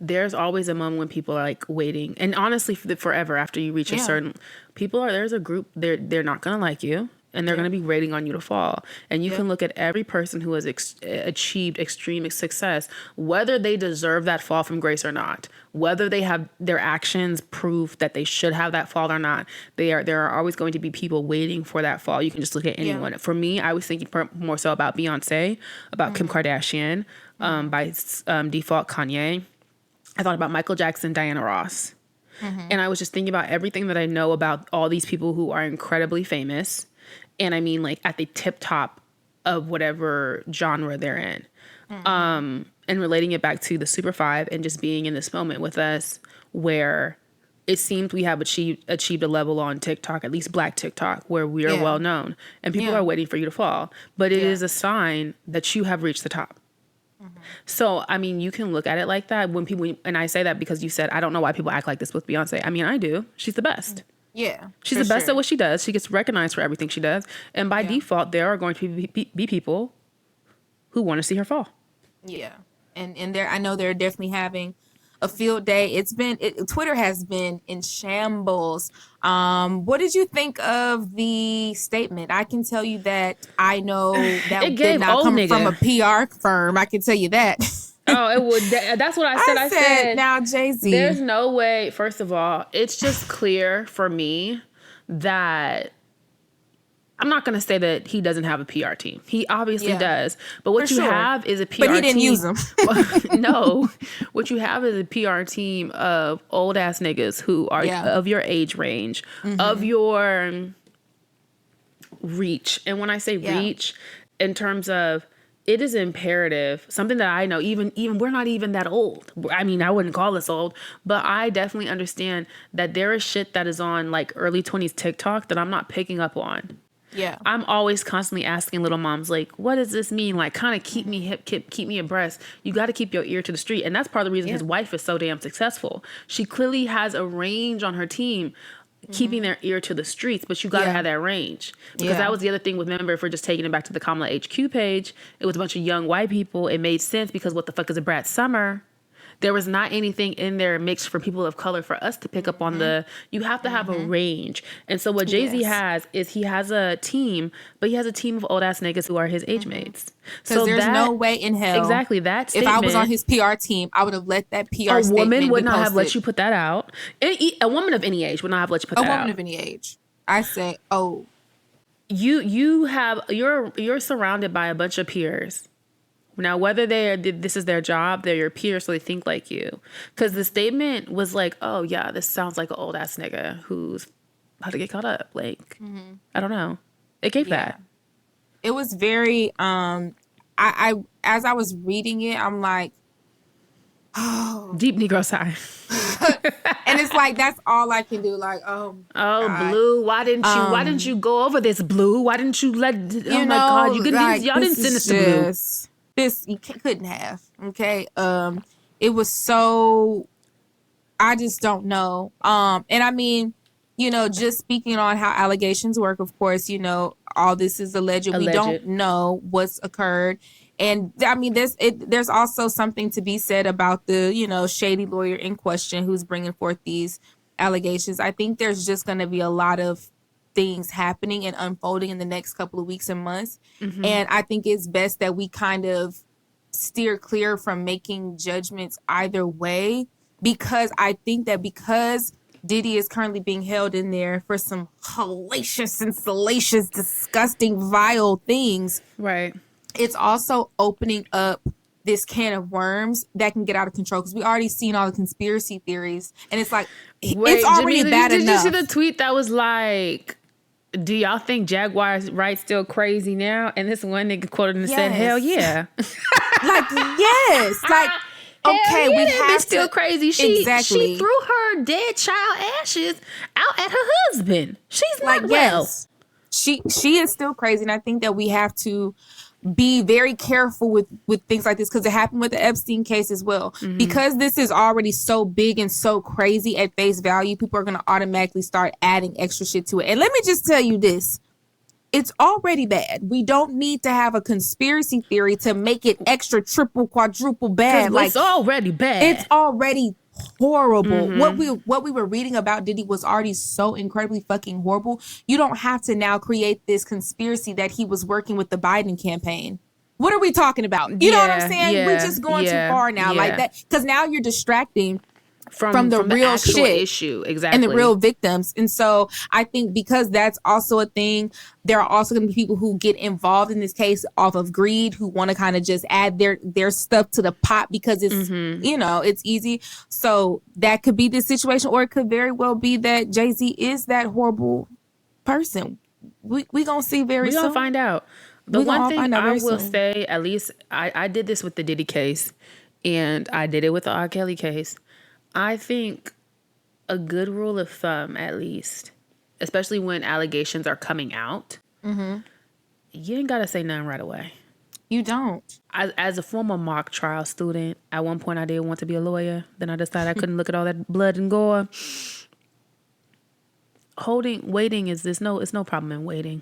There's always a moment when people are like waiting, and honestly, forever after you reach a certain there's a group, they're not gonna like you, and they're gonna be waiting on you to fall. And you can look at every person who has achieved extreme success, whether they deserve that fall from grace or not, whether they have their actions prove that they should have that fall or not. There are always going to be people waiting for that fall. You can just look at anyone. For me, I was thinking more so about Beyonce, about Kim Kardashian, by default Kanye. I thought about Michael Jackson, Diana Ross. And I was just thinking about everything that I know about all these people who are incredibly famous. And I mean, like, at the tip top of whatever genre they're in. And relating it back to the Super 5 and just being in this moment with us where it seems we have achieved a level on TikTok, at least Black TikTok, where we are well known and people are waiting for you to fall. But it is a sign that you have reached the top. So, I mean, you can look at it like that when people, and I say that because you said, I don't know why people act like this with Beyonce. I mean, I do. She's the best. Yeah. She's the best at what she does. She gets recognized for everything she does. And by default, there are going to be people who want to see her fall. Yeah. And there, I know they're definitely having a field day. Twitter has been in shambles. What did you think of the statement? I can tell you that I know that it did not come from a PR firm. I can tell you that. Oh, it would. That's what I said. I said now, Jay-Z. There's no way. First of all, it's just clear for me that I'm not going to say that he doesn't have a PR team. He obviously does. But what you have is a PR team. But he didn't use them. No. What you have is a PR team of old ass niggas who are of your age range, of your reach. And when I say reach, in terms of, it is imperative, something that I know, even we're not even that old. I mean, I wouldn't call us old, but I definitely understand that there is shit that is on like early 20s TikTok that I'm not picking up on. Yeah. I'm always constantly asking little moms, like, what does this mean? Like, kind of keep me hip, keep me abreast. You got to keep your ear to the street. And that's part of the reason his wife is so damn successful. She clearly has a range on her team, keeping their ear to the streets, but you got to have that range. Because that was the other thing with, remember, if we're just taking it back to the Kamala HQ page, it was a bunch of young white people. It made sense because what the fuck is a Brad Summer? There was not anything in there mixed for people of color for us to pick up on you have to have a range. And so what Jay-Z has is he has a team, but he has a team of old ass niggas who are his age mates. So there's no way in hell. Exactly. That statement, if I was on his PR team, I would have let that PR statement. A woman would not have let you put that out. A woman of any age would not have let you put that out. A woman of any age. I say, you're surrounded by a bunch of peers. Now, whether this is their job, they're your peers, so they think like you. Because the statement was like, oh, yeah, this sounds like an old-ass nigga who's about to get caught up. Like, I don't know. It gave that. It was very, I as I was reading it, I'm like, oh. Deep Negro sigh. And it's like, that's all I can do. Like, God. Blue, why didn't you go over this, Blue? Why didn't you let, my God, y'all didn't send us to Blue. This you couldn't have. Okay. It was so, I just don't know. And I mean, just speaking on how allegations work, of course, all this is alleged. We don't know what's occurred. And I mean, there's also something to be said about the, shady lawyer in question who's bringing forth these allegations. I think there's just going to be a lot of things happening and unfolding in the next couple of weeks and months. And I think it's best that we kind of steer clear from making judgments either way, because I think that because Diddy is currently being held in there for some hellacious and salacious, disgusting, vile things. Right. It's also opening up this can of worms that can get out of control, because we already seen all the conspiracy theories, and it's like, it's already bad enough. Did you see the tweet that was like, do y'all think Jaguar's right still crazy now? And this one nigga quoted and said, hell yeah. Like, yes. Like, okay, yeah, we have still crazy. She threw her dead child ashes out at her husband. She's not well. Yes. She is still crazy, and I think that we have to be very careful with things like this, because it happened with the Epstein case as well. Because this is already so big and so crazy at face value, people are going to automatically start adding extra shit to it. And let me just tell you this. It's already bad. We don't need to have a conspiracy theory to make it extra, triple, quadruple bad. Like, it's already bad. It's already horrible. What we were reading about Diddy was already so incredibly fucking horrible. You don't have to now create this conspiracy that he was working with the Biden campaign. What are we talking about? You know what I'm saying? We're just going too far now, like that, because now you're distracting from the real shit issue, exactly, and the real victims. And so I think because that's also a thing, there are also going to be people who get involved in this case off of greed, who want to kind of just add their stuff to the pot because it's it's easy. So that could be the situation, or it could very well be that Jay-Z is that horrible person. We gonna see very soon. We gonna find out. The one thing I will say, at least I did this with the Diddy case, and I did it with the R. Kelly case. I think a good rule of thumb, at least, especially when allegations are coming out, you ain't got to say nothing right away. You don't. As a former mock trial student, at one point I did want to be a lawyer. Then I decided I couldn't look at all that blood and gore. Waiting it's no problem in waiting.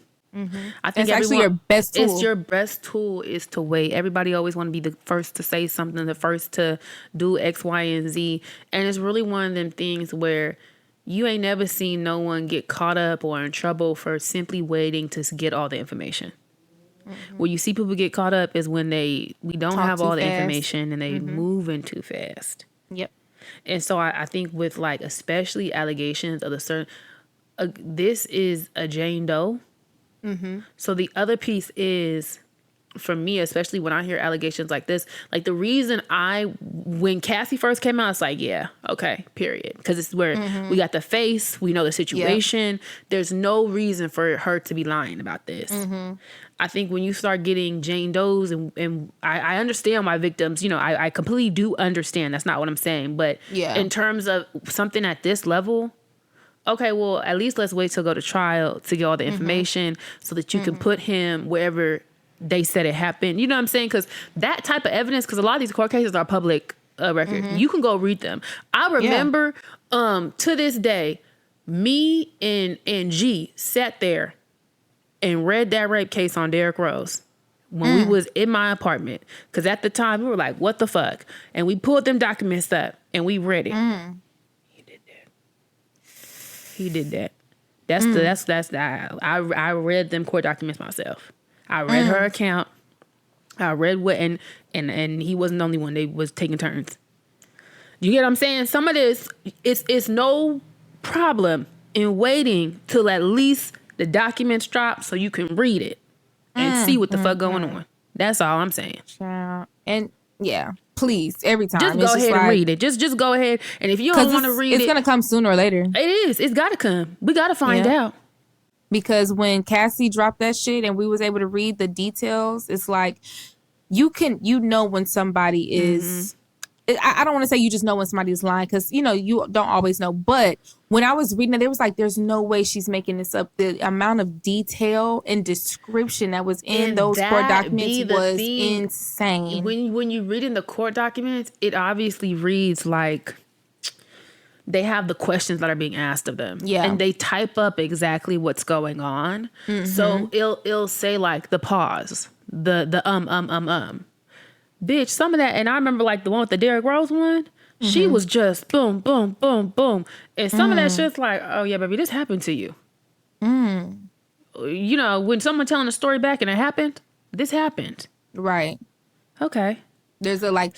I think it's actually your best tool. It's your best tool is to wait. Everybody always want to be the first to say something, the first to do X, Y, and Z. And it's really one of them things where you ain't never seen no one get caught up or in trouble for simply waiting to get all the information. Where you see people get caught up is when we don't have all the information and they moving too fast. Yep. And so I think with like especially allegations of the certain, this is a Jane Doe. So the other piece is, for me, especially when I hear allegations like this, like the reason when Cassie first came out, it's like, yeah, okay, period. Because it's where we got the face, we know the situation. Yep. There's no reason for her to be lying about this. I think when you start getting Jane Does, and I understand why victims, I completely do understand. That's not what I'm saying. But in terms of something at this level, okay, well, at least let's wait till go to trial to get all the information so that you can put him wherever they said it happened. You know what I'm saying? Because that type of evidence, because a lot of these court cases are public record. You can go read them. I remember to this day, me and G sat there and read that rape case on Derrick Rose when we was in my apartment. Because at the time, we were like, what the fuck? And we pulled them documents up and we read it. He did that. That's I read them court documents myself. I read her account. I read what and he wasn't the only one. They was taking turns. You get what I'm saying? Some of this it's no problem in waiting till at least the documents drop so you can read it and see what the fuck going on. That's all I'm saying. And yeah. Please, every time. Just go ahead and read it. Just go ahead. And if you don't want to read it. It's going to come sooner or later. It is. It's got to come. We got to find out. Because when Cassie dropped that shit and we was able to read the details, it's like you know when somebody is... I don't want to say you just know when somebody's lying because, you don't always know. But when I was reading it, it was like, there's no way she's making this up. The amount of detail and description that was in those court documents was insane. When you read in the court documents, it obviously reads like they have the questions that are being asked of them. Yeah. And they type up exactly what's going on. So it'll say like the pause, the Bitch, some of that, and I remember like the one with the Derrick Rose one, she was just boom, boom, boom, boom. And some of that shit's like, oh yeah, baby, this happened to you. When someone telling a story back and it happened, this happened. Right. Okay. There's it's like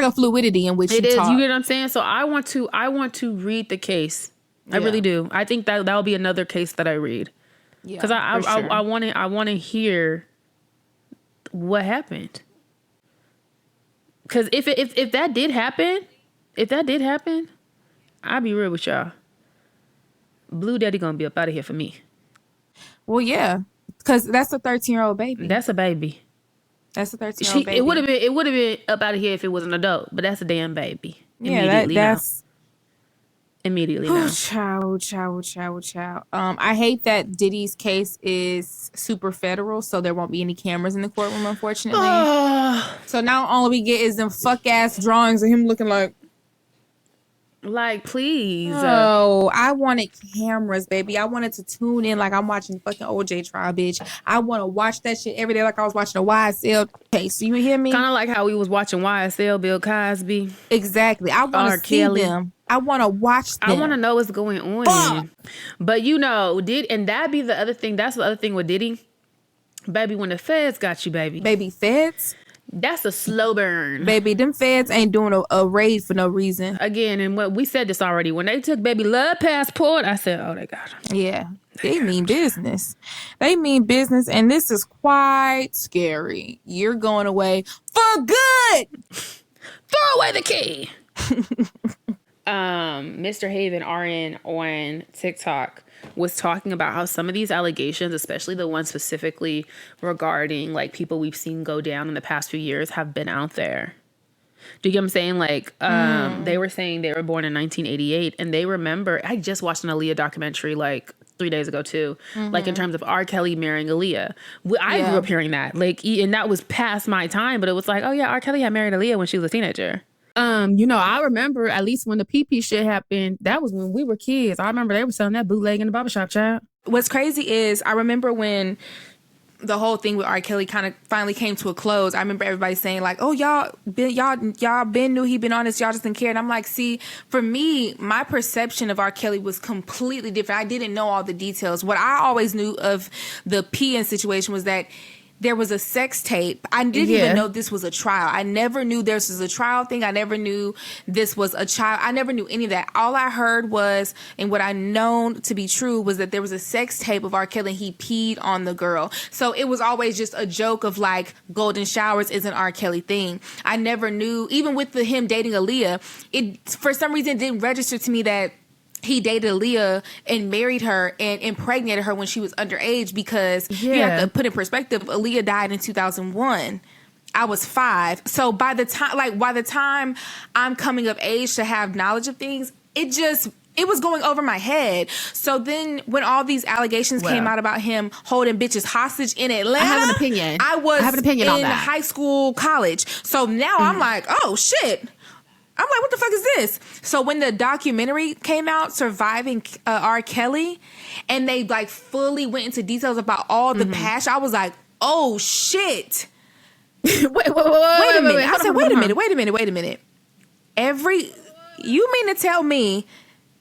a fluidity in which it is. You get what I'm saying? So I want to read the case. I really do. I think that'll be another case that I read. Yeah. Because I want to hear what happened. Because if that did happen, I'll be real with y'all. Blue Daddy gonna be up out of here for me. Well, yeah, because that's a 13-year-old baby. That's a baby. That's a 13-year-old baby. It would have been up out of here if it was an adult, but that's a damn baby. Immediately now. Child. I hate that Diddy's case is super federal, so there won't be any cameras in the courtroom, unfortunately. So now all we get is them fuck ass drawings of him looking like, please. Oh, I wanted cameras, baby. I wanted to tune in like I'm watching fucking OJ trial, bitch. I want to watch that shit every day like I was watching a YSL case. You hear me? Kind of like how we was watching YSL, Bill Cosby. Exactly. I want to see them. I want to watch them. I want to know what's going on. Fuck. But and that'd be the other thing. That's the other thing with Diddy. Baby, when the feds got you, baby. Baby, feds? That's a slow burn. Baby, them feds ain't doing a raid for no reason. Again, and what we said this already. When they took Baby Love passport, I said, oh, they got him. Yeah. They mean business. They mean business, and this is quite scary. You're going away for good. Throw away the key. Mr. Haven RN on TikTok was talking about how some of these allegations, especially the ones specifically regarding like people we've seen go down in the past few years, have been out there. Do you get what I'm saying? Like, they were saying they were born in 1988, and they remember. I just watched an Aaliyah documentary like 3 days ago too. Like in terms of R. Kelly marrying Aaliyah, I grew up hearing that. Like, and that was past my time, but it was like, oh yeah, R. Kelly had married Aaliyah when she was a teenager. I remember at least when the PP shit happened. That was when we were kids. I remember they were selling that bootleg in the barbershop, child. What's crazy is I remember when the whole thing with R. Kelly kind of finally came to a close. I remember everybody saying like, "Oh, y'all been knew he been on this. Y'all just didn't care." And I'm like, see, for me, my perception of R. Kelly was completely different. I didn't know all the details. What I always knew of the PN situation was that there was a sex tape. I didn't even know this was a trial. I never knew this was a trial thing. I never knew this was a child. I never knew any of that. All I heard was, and what I known to be true, was that there was a sex tape of R. Kelly and he peed on the girl. So it was always just a joke of like golden showers is an R. Kelly thing. I never knew, even with him dating Aaliyah, it for some reason didn't register to me that he dated Aaliyah and married her and impregnated her when she was underage, because you have to put in perspective, Aaliyah died in 2001. I was 5. So by the time I'm coming of age to have knowledge of things, it was going over my head. So then when all these allegations came out about him holding bitches hostage in Atlanta, I have an opinion. I was have an opinion on in that. high school, college. So now I'm like, oh shit. I'm like, what the fuck is this? So when the documentary came out, Surviving R. Kelly, and they like fully went into details about all the past, I was like, oh shit. Wait a minute. I said, wait a minute. You mean to tell me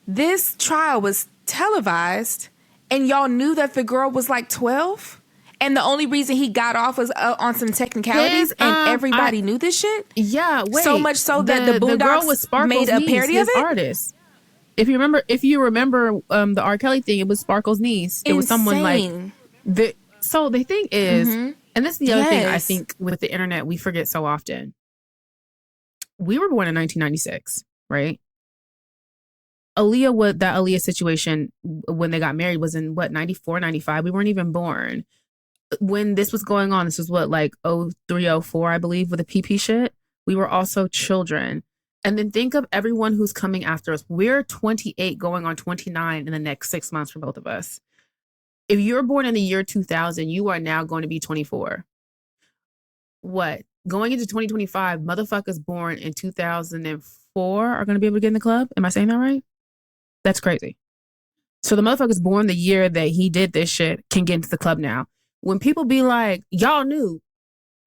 this trial was televised and y'all knew that the girl was like 12? And the only reason he got off was on some technicalities, and everybody knew this shit? Yeah, wait. So much so that the Boondocks made a parody of it? Artist. If you remember the R. Kelly thing, it was Sparkle's niece. It was someone like... So the thing is, and this is the other thing I think with the internet we forget so often. We were born in 1996, right? That Aaliyah situation when they got married was in 94, 95. We weren't even born. When this was going on, this was like 03, 04, I believe, with the PP shit. We were also children. And then think of everyone who's coming after us. We're 28 going on 29 in the next 6 months for both of us. If you're born in the year 2000, you are now going to be 24. What? Going into 2025, motherfuckers born in 2004 are going to be able to get in the club? Am I saying that right? That's crazy. So the motherfuckers born the year that he did this shit can get into the club now. When people be like, y'all knew.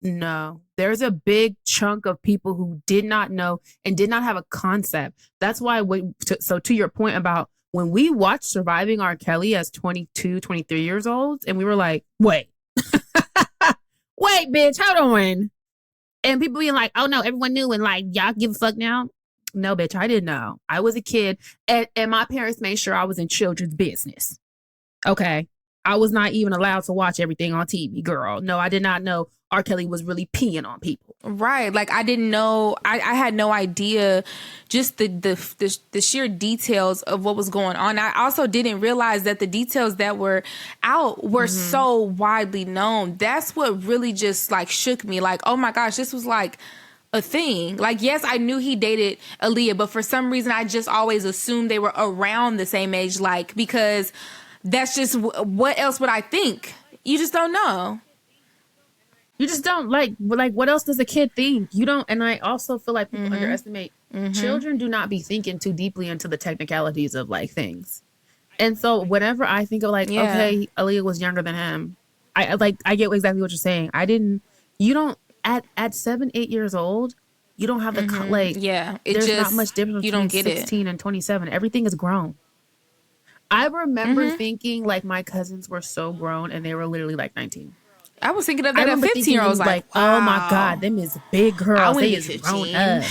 No, there's a big chunk of people who did not know and did not have a concept. That's why, so to your point about when we watched Surviving R. Kelly as 22, 23 years old, and we were like, wait, wait, bitch, hold on. And people being like, oh no, everyone knew and like, y'all give a fuck now. No, bitch, I didn't know. I was a kid and my parents made sure I was in children's business. Okay. I was not even allowed to watch everything on TV, girl. No, I did not know R. Kelly was really peeing on people. Right. Like, I didn't know. I had no idea just the sheer details of what was going on. I also didn't realize that the details that were out were so widely known. That's what really just like shook me. Like, oh my gosh, this was like a thing. Like, yes, I knew he dated Aaliyah, but for some reason I just always assumed they were around the same age, like, because that's just what else would I think? You just don't know. You just don't like what else does a kid think? You don't. And I also feel like people underestimate children do not be thinking too deeply into the technicalities of like things. And so whenever I think of like, okay, Aaliyah was younger than him, I get exactly what you're saying. You don't at 7, 8 years old, you don't have the there's not much difference between 16 and 27. Everything is grown. I remember thinking like my cousins were so grown and they were literally like 19. I was thinking of that at 15-year-olds like, wow. Oh my God, them is big girls. They is grown up.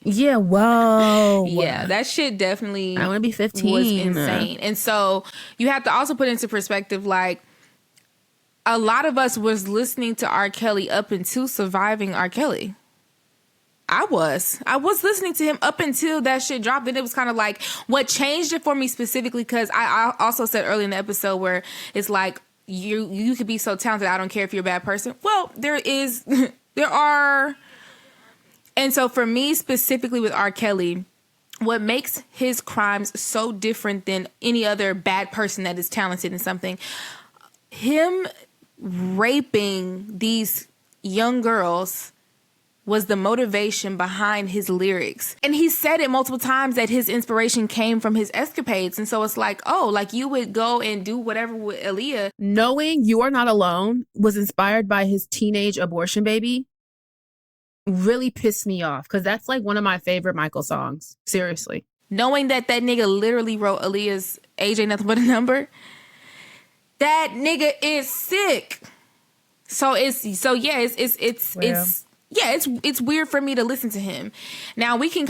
Yeah, whoa. Yeah, that shit definitely I want to be 15. Was insane. And so you have to also put into perspective, like, a lot of us was listening to R. Kelly up until Surviving R. Kelly. I was listening to him up until that shit dropped. And it was kind of like what changed it for me specifically, because I also said early in the episode where it's like, you could be so talented, I don't care if you're a bad person. Well, there are And so for me, specifically with R. Kelly, what makes his crimes so different than any other bad person that is talented in something, him raping these young girls was the motivation behind his lyrics. And he said it multiple times that his inspiration came from his escapades. And so it's like, oh, like you would go and do whatever with Aaliyah. Knowing You Are Not Alone was inspired by his teenage abortion baby really pissed me off, because that's like one of my favorite Michael songs. Seriously. Knowing that nigga literally wrote Aaliyah's Age Ain't Nothing But a Number. That nigga is sick. It's weird for me to listen to him. Now we can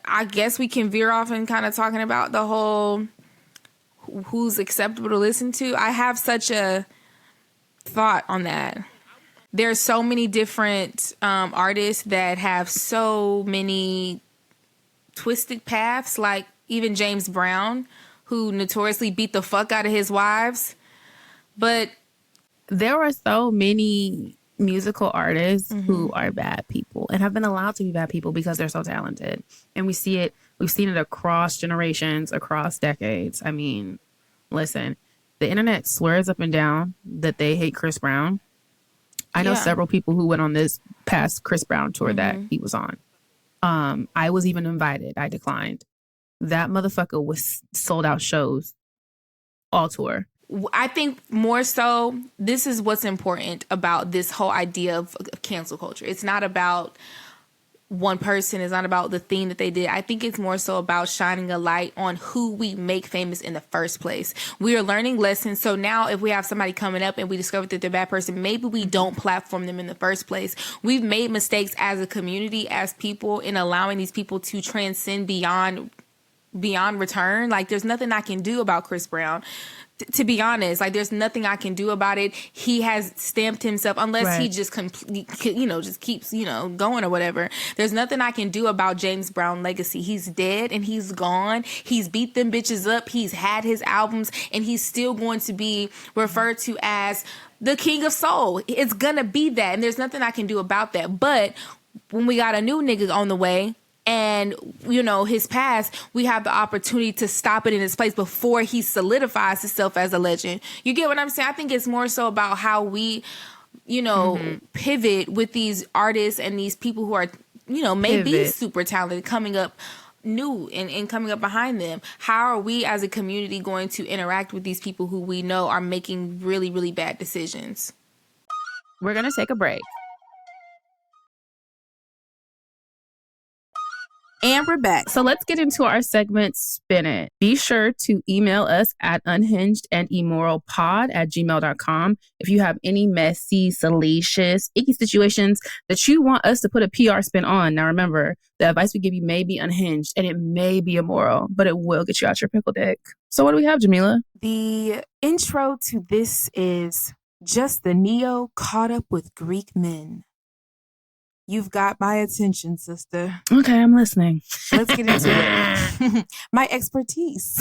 I guess we can veer off and kind of talking about the whole who's acceptable to listen to. I have such a thought on that. There's so many different artists that have so many twisted paths, like even James Brown, who notoriously beat the fuck out of his wives. But there are so many musical artists who are bad people and have been allowed to be bad people because they're so talented. And we've seen it across generations, across decades. I mean, listen, the internet swears up and down that they hate Chris Brown. I know several people who went on this past Chris Brown tour that he was on. I was even invited. I declined. That motherfucker was sold out shows all tour. I think more so, this is what's important about this whole idea of cancel culture. It's not about one person. It's not about the thing that they did. I think it's more so about shining a light on who we make famous in the first place. We are learning lessons. So now if we have somebody coming up and we discover that they're a bad person, maybe we don't platform them in the first place. We've made mistakes as a community, as people, in allowing these people to transcend beyond return. Like, there's nothing I can do about Chris Brown. To be honest, like, there's nothing I can do about it. He has stamped himself, unless he just just keeps, going or whatever. There's nothing I can do about James Brown legacy. He's dead and he's gone. He's beat them bitches up. He's had his albums, and he's still going to be referred to as the King of Soul. It's gonna be that, and there's nothing I can do about that. But when we got a new nigga on the way, and, his past, we have the opportunity to stop it in its place before he solidifies himself as a legend. You get what I'm saying? I think it's more so about how we, pivot with these artists and these people who are, maybe super talented, coming up new and coming up behind them. How are we as a community going to interact with these people who we know are making really, really bad decisions? We're going to take a break. And we're back. So let's get into our segment, Spin It. Be sure to email us at unhingedandimoralpod@gmail.com if you have any messy, salacious, icky situations that you want us to put a PR spin on. Now remember, the advice we give you may be unhinged and it may be immoral, but it will get you out your pickle dick. So what do we have, Jamila? The intro to this is Just the Neo Caught Up with Greek Men. You've got my attention, sister. Okay, I'm listening. Let's get into it. My expertise.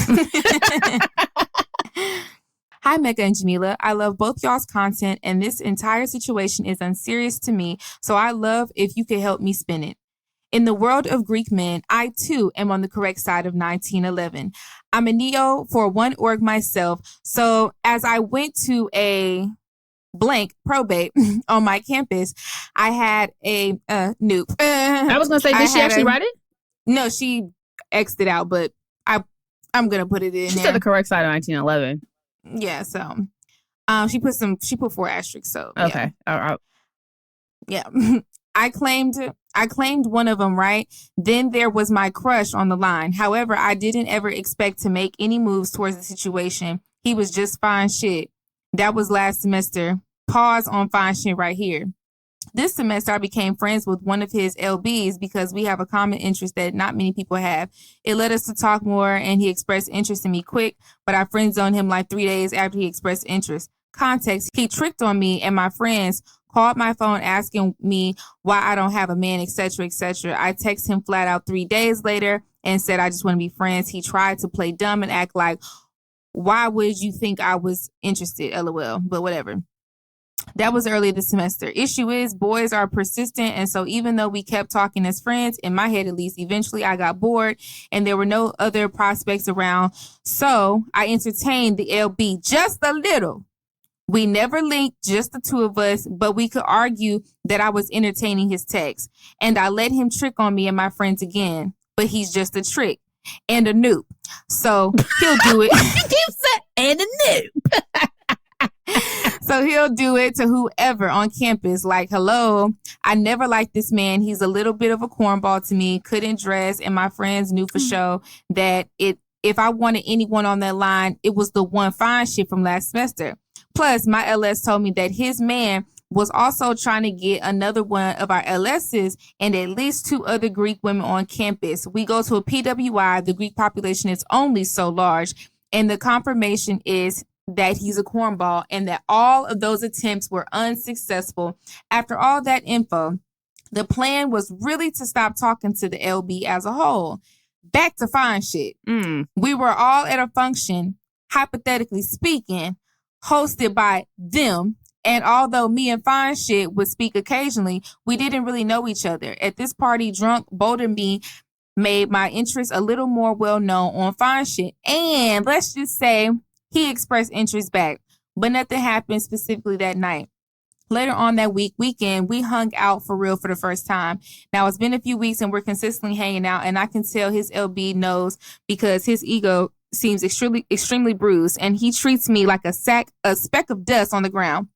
Hi, Mecca and Jamila. I love both y'all's content, and this entire situation is unserious to me, so I love if you could help me spin it. In the world of Greek men, I too am on the correct side of 1911. I'm a neo for one org myself, so as I went to a blank probate on my campus, I had a nope. I was going to say, did she actually write it? No, she X'd it out, but I'm going to put it in She there. said the correct side of 1911. Yeah, so she put 4 asterisks, so okay. Yeah. I claimed one of them, right? Then there was my crush on the line. However, I didn't ever expect to make any moves towards the situation. He was just fine shit. That was last semester. Pause on fine shit right here. This semester, I became friends with one of his LBs because we have a common interest that not many people have. It led us to talk more, and he expressed interest in me quick, but I friend zoned him like 3 days after he expressed interest. Context, he tricked on me and my friends, called my phone asking me why I don't have a man, etc., etc. I texted him flat out 3 days later and said, I just want to be friends. He tried to play dumb and act like, why would you think I was interested? LOL, but whatever. That was early this semester. Issue is, boys are persistent, and so even though we kept talking as friends, in my head at least, eventually I got bored, and there were no other prospects around, so I entertained the LB just a little. We never linked, just the two of us, but we could argue that I was entertaining his text, and I let him trick on me and my friends again, but he's just a trick and a noob, so he'll do it. And a noob. So he'll do it to whoever on campus. Like, hello, I never liked this man. He's a little bit of a cornball to me. Couldn't dress. And my friends knew for sure that if I wanted anyone on that line, it was the one fine shit from last semester. Plus, my LS told me that his man was also trying to get another one of our LSs and at least 2 other Greek women on campus. We go to a PWI. The Greek population is only so large. And the confirmation is that he's a cornball and that all of those attempts were unsuccessful. After all that info, the plan was really to stop talking to the LB as a whole. Back to fine shit. We were all at a function, hypothetically speaking, hosted by them. And although me and fine shit would speak occasionally, we didn't really know each other. At this party, drunk, bolder me made my interest a little more well known on fine shit. And let's just say he expressed interest back, but nothing happened specifically that night. Later on that weekend, we hung out for real for the first time. Now, it's been a few weeks and we're consistently hanging out, and I can tell his LB knows because his ego seems extremely bruised, and he treats me like a speck of dust on the ground.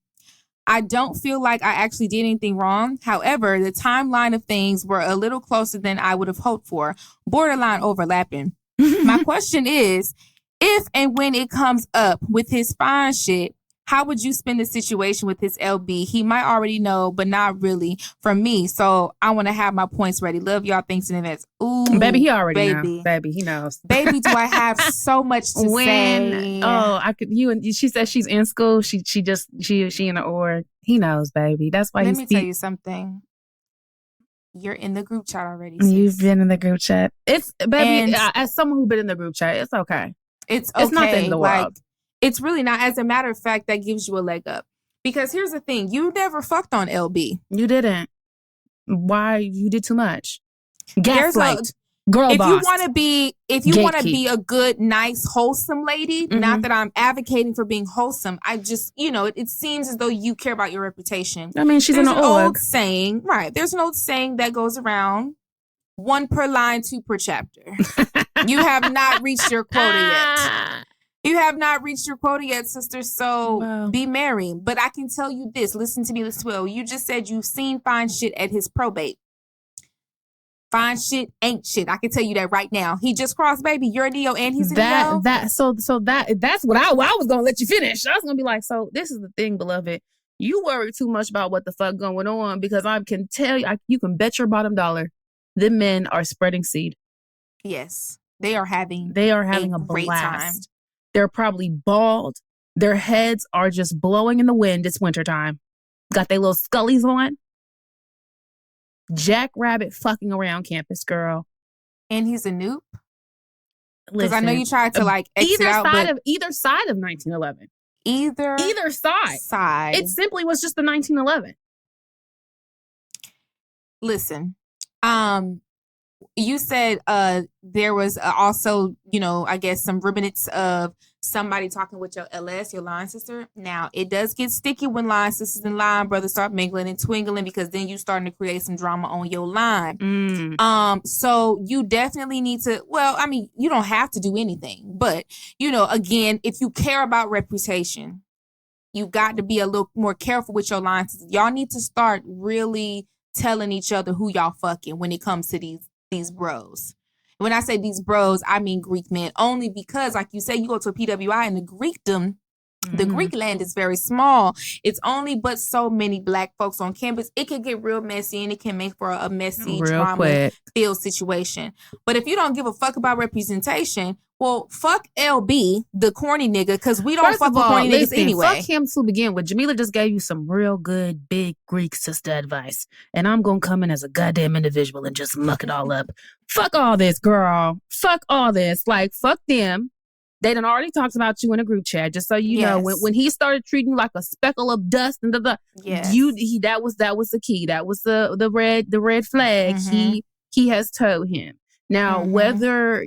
I don't feel like I actually did anything wrong. However, the timeline of things were a little closer than I would have hoped for, borderline overlapping. My question is, if and when it comes up with his fine shit, how would you spin the situation with his LB? He might already know, but not really from me. So I want to have my points ready. Love y'all. Thanks in advance. Ooh, baby, he already knows. Baby, he knows. Baby, do I have so much to say? Oh, I could. She said she's in school. She in the org. He knows, baby. That's why. Let me tell you something. You're in the group chat already. Sis. You've been in the group chat. It's baby. As someone who's been in the group chat, it's okay. It's okay. It's not the end of the world. Like, it's really not. As a matter of fact, that gives you a leg up. Because here's the thing. You never fucked on LB. You didn't. Why? You did too much. Gaslight. Girl if boss. you want to be a good, nice, wholesome lady, not that I'm advocating for being wholesome. I just, it seems as though you care about your reputation. I mean, she's There's an old saying, right? There's an old saying that goes around: 1 per line, 2 per chapter. You have not reached your quota yet. You have not reached your quota yet, sister. So Be merry. But I can tell you this. Listen to me, Liswell. You just said you've seen fine shit at his probate. Fine shit ain't shit. I can tell you that right now. He just crossed, baby. You're a Neo and he's a Neo. That's what I was gonna let you finish. I was gonna be like, so this is the thing, beloved. You worry too much about what the fuck going on because I can tell you, you can bet your bottom dollar, the men are spreading seed. Yes, they are having a great blast. Time. They're probably bald. Their heads are just blowing in the wind. It's wintertime. Got their little scullies on. Jackrabbit fucking around campus, girl. And he's a noob? Because I know you tried to exit out. Either side of 1911. Either side. It simply was just the 1911. Listen, you said there was also, I guess some remnants of somebody talking with your LS, your line sister. Now, it does get sticky when line sisters and line brothers start mingling and twingling because then you starting to create some drama on your line. So you definitely need to, you don't have to do anything. But, again, if you care about reputation, you got to be a little more careful with your line sisters. Y'all need to start really telling each other who y'all fucking when it comes to these bros. When I say these bros, I mean Greek men, only because, like you say, you go to a PWI and the Greekdom, the Greek land is very small. It's only but so many Black folks on campus. It can get real messy and it can make for a messy, drama-filled situation. But if you don't give a fuck about representation, well, fuck LB, the corny nigga, because we don't fuck with corny niggas anyway. Fuck him to begin with. Jamila just gave you some real good, big Greek sister advice. And I'm going to come in as a goddamn individual and just muck it all up. Fuck all this, girl. Fuck all this. Fuck them. They done already talked about you in a group chat, just so you know. When he started treating you like a speckle of dust and that was the key. That was the red flag. Mm-hmm. He has told him. Now, whether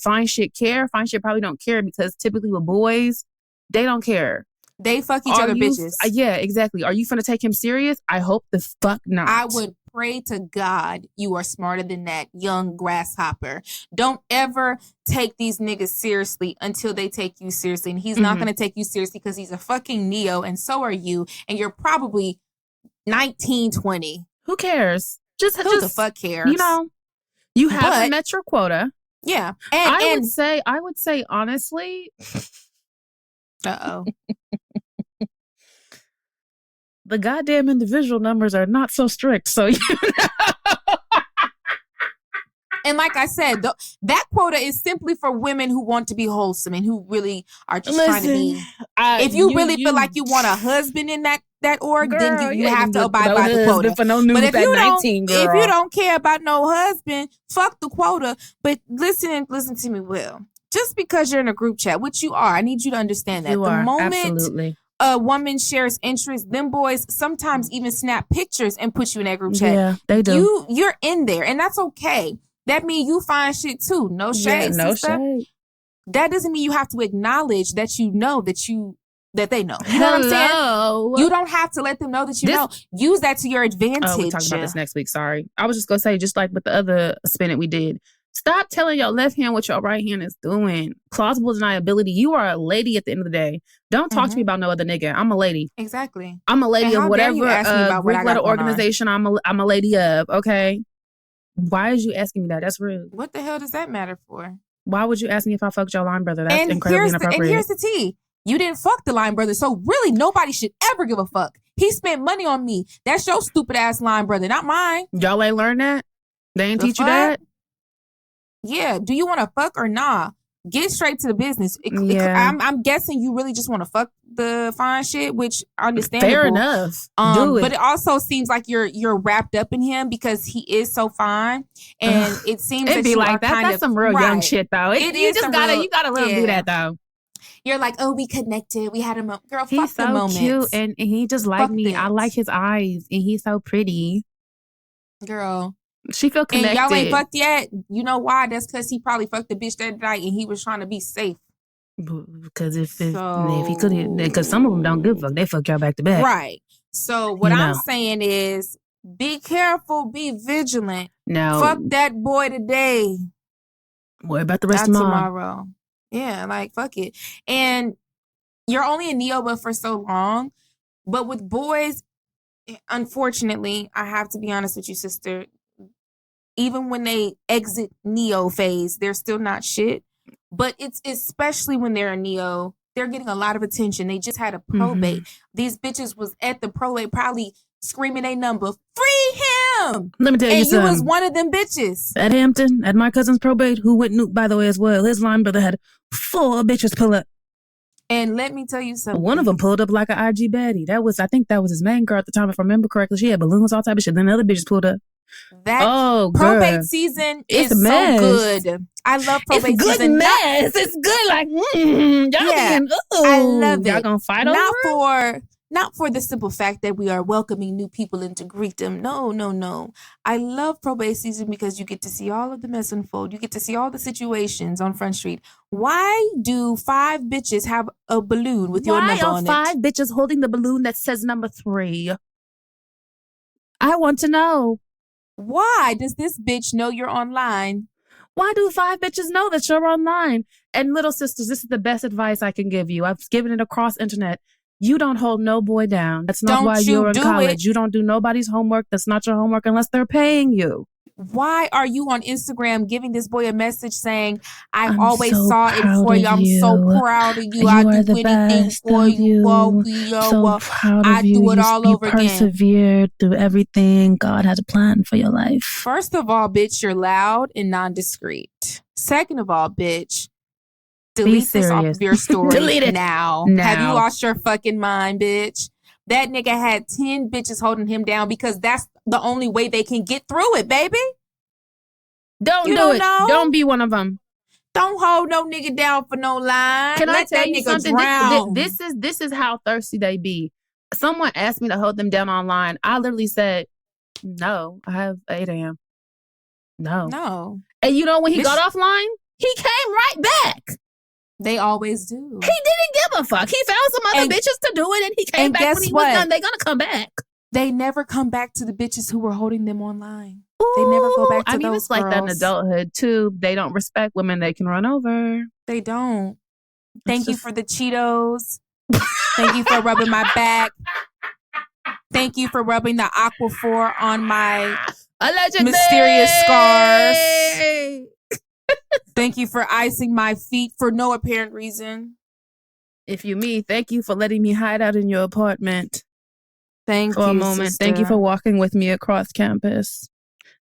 fine shit probably don't care, because typically with boys, they don't care. They fuck each other, bitches. Yeah, exactly. Are you finna take him serious? I hope the fuck not. I would pray to God you are smarter than that, young grasshopper. Don't ever take these niggas seriously until they take you seriously. And he's not going to take you seriously because he's a fucking Neo, and so are you. And you're probably 19, 20. Who cares? Who the fuck cares? You know, you haven't met your quota. Yeah. I would say honestly. Uh-oh. The goddamn individual numbers are not so strict, so you know. And like I said, that quota is simply for women who want to be wholesome and who really are just trying to be. If you really feel like you want a husband in that org, girl, then you have to abide by the quota. For no but if you don't care about no husband, fuck the quota. But listen to me well. Just because you're in a group chat, which you are, I need you to understand that. The moment absolutely. A woman shares interest, them boys sometimes even snap pictures and put you in that group chat. Yeah, they do. You're in there, and that's okay. That means you find shit too. No shade, sister. Shade. That doesn't mean you have to acknowledge that you know that they know. You know what I'm saying? You don't have to let them know that you know. Use that to your advantage. Oh, we'll talk about this next week. Sorry. I was just going to say, just like with the other spin it we did, stop telling your left hand what your right hand is doing. Plausible deniability. You are a lady at the end of the day. Don't talk to me about no other nigga. I'm a lady. Exactly. I'm a lady of whatever group letter organization I'm a lady of. Okay. Why is you asking me that? That's rude. What the hell does that matter for? Why would you ask me if I fucked your line brother? That's incredibly inappropriate. And here's the tea. You didn't fuck the line brother, so really nobody should ever give a fuck. He spent money on me. That's your stupid ass line brother, not mine. Y'all ain't learned that? They ain't teach you that? Yeah. Do you want to fuck or nah? Get straight to the business. I'm guessing you really just want to fuck the fine shit, which understandable. Fair enough. Do it. But it also seems like you're wrapped up in him because he is so fine, and it seems it'd that be you like are that. kind That's of some real young shit though. You gotta let him do that though. You're like, oh, we connected. We had a moment. Girl, he's fuck so the moment. Cute and he just like me. I like his eyes and he's so pretty. Girl. She feel connected. And y'all ain't fucked yet. You know why? That's because he probably fucked the bitch that night and he was trying to be safe. Because if he couldn't, because some of them don't give a fuck. They fuck y'all back to back. Right. So what I'm saying is, be careful, be vigilant. No. Fuck that boy today. Worry about the rest of tomorrow. Yeah, like fuck it. And you're only a Neo but for so long. But with boys, unfortunately, I have to be honest with you, sister. Even when they exit Neo phase, they're still not shit. But it's especially when they're a Neo, they're getting a lot of attention. They just had a probate. These bitches was at the probate probably screaming a number, free him! Let me tell you something. And you was one of them bitches. At Hampton, at my cousin's probate, who went nuke, by the way, as well, his line brother had 4 bitches pull up. And let me tell you something. One of them pulled up like an IG baddie. I think that was his main girl at the time, if I remember correctly. She had balloons, all type of shit. Then the other bitches pulled up. That probate season is so good. I love probate season. It's good. Like, I love it. Y'all gonna fight over it? Not for the simple fact that we are welcoming new people into Greekdom. No. I love probate season because you get to see all of the mess unfold. You get to see all the situations on Front Street. Why do 5 bitches have a balloon with your number on it? Why are 5 bitches holding the balloon that says number 3? I want to know. Why does this bitch know you're online? Why do 5 bitches know that you're online? And little sisters, this is the best advice I can give you. I've given it across internet. You don't hold no boy down. That's not why you're in college. You don't do nobody's homework. That's not your homework unless they're paying you. Why are you on Instagram giving this boy a message saying, I always saw it for you. I'm so proud of you. I do anything for you. So proud of you. I do it all over again. You persevered through everything. God has a plan for your life. First of all, bitch, you're loud and non-discreet. Second of all, bitch, delete this off of your story. Delete it now. Have you lost your fucking mind, bitch? That nigga had 10 bitches holding him down because that's the only way they can get through it, baby. Don't do it. Don't be one of them. Don't hold no nigga down for no line. Can Let I tell that you nigga something? drown. This is how thirsty they be. Someone asked me to hold them down online. I literally said, no, I have 8 a.m. No. And you know when he got offline, he came right back. They always do. He didn't give a fuck. He found some other bitches to do it, and he came back when he was done. They're gonna come back. They never come back to the bitches who were holding them online. Ooh, they never go back to those it's like that in adulthood too. They don't respect women they can run over. They don't. Thank you for the Cheetos. Thank you for rubbing my back. Thank you for rubbing the Aquaphor on my mysterious scars. Thank you for icing my feet for no apparent reason. If you me, thank you for letting me hide out in your apartment. Thank you, for a moment. Sister. Thank you for walking with me across campus.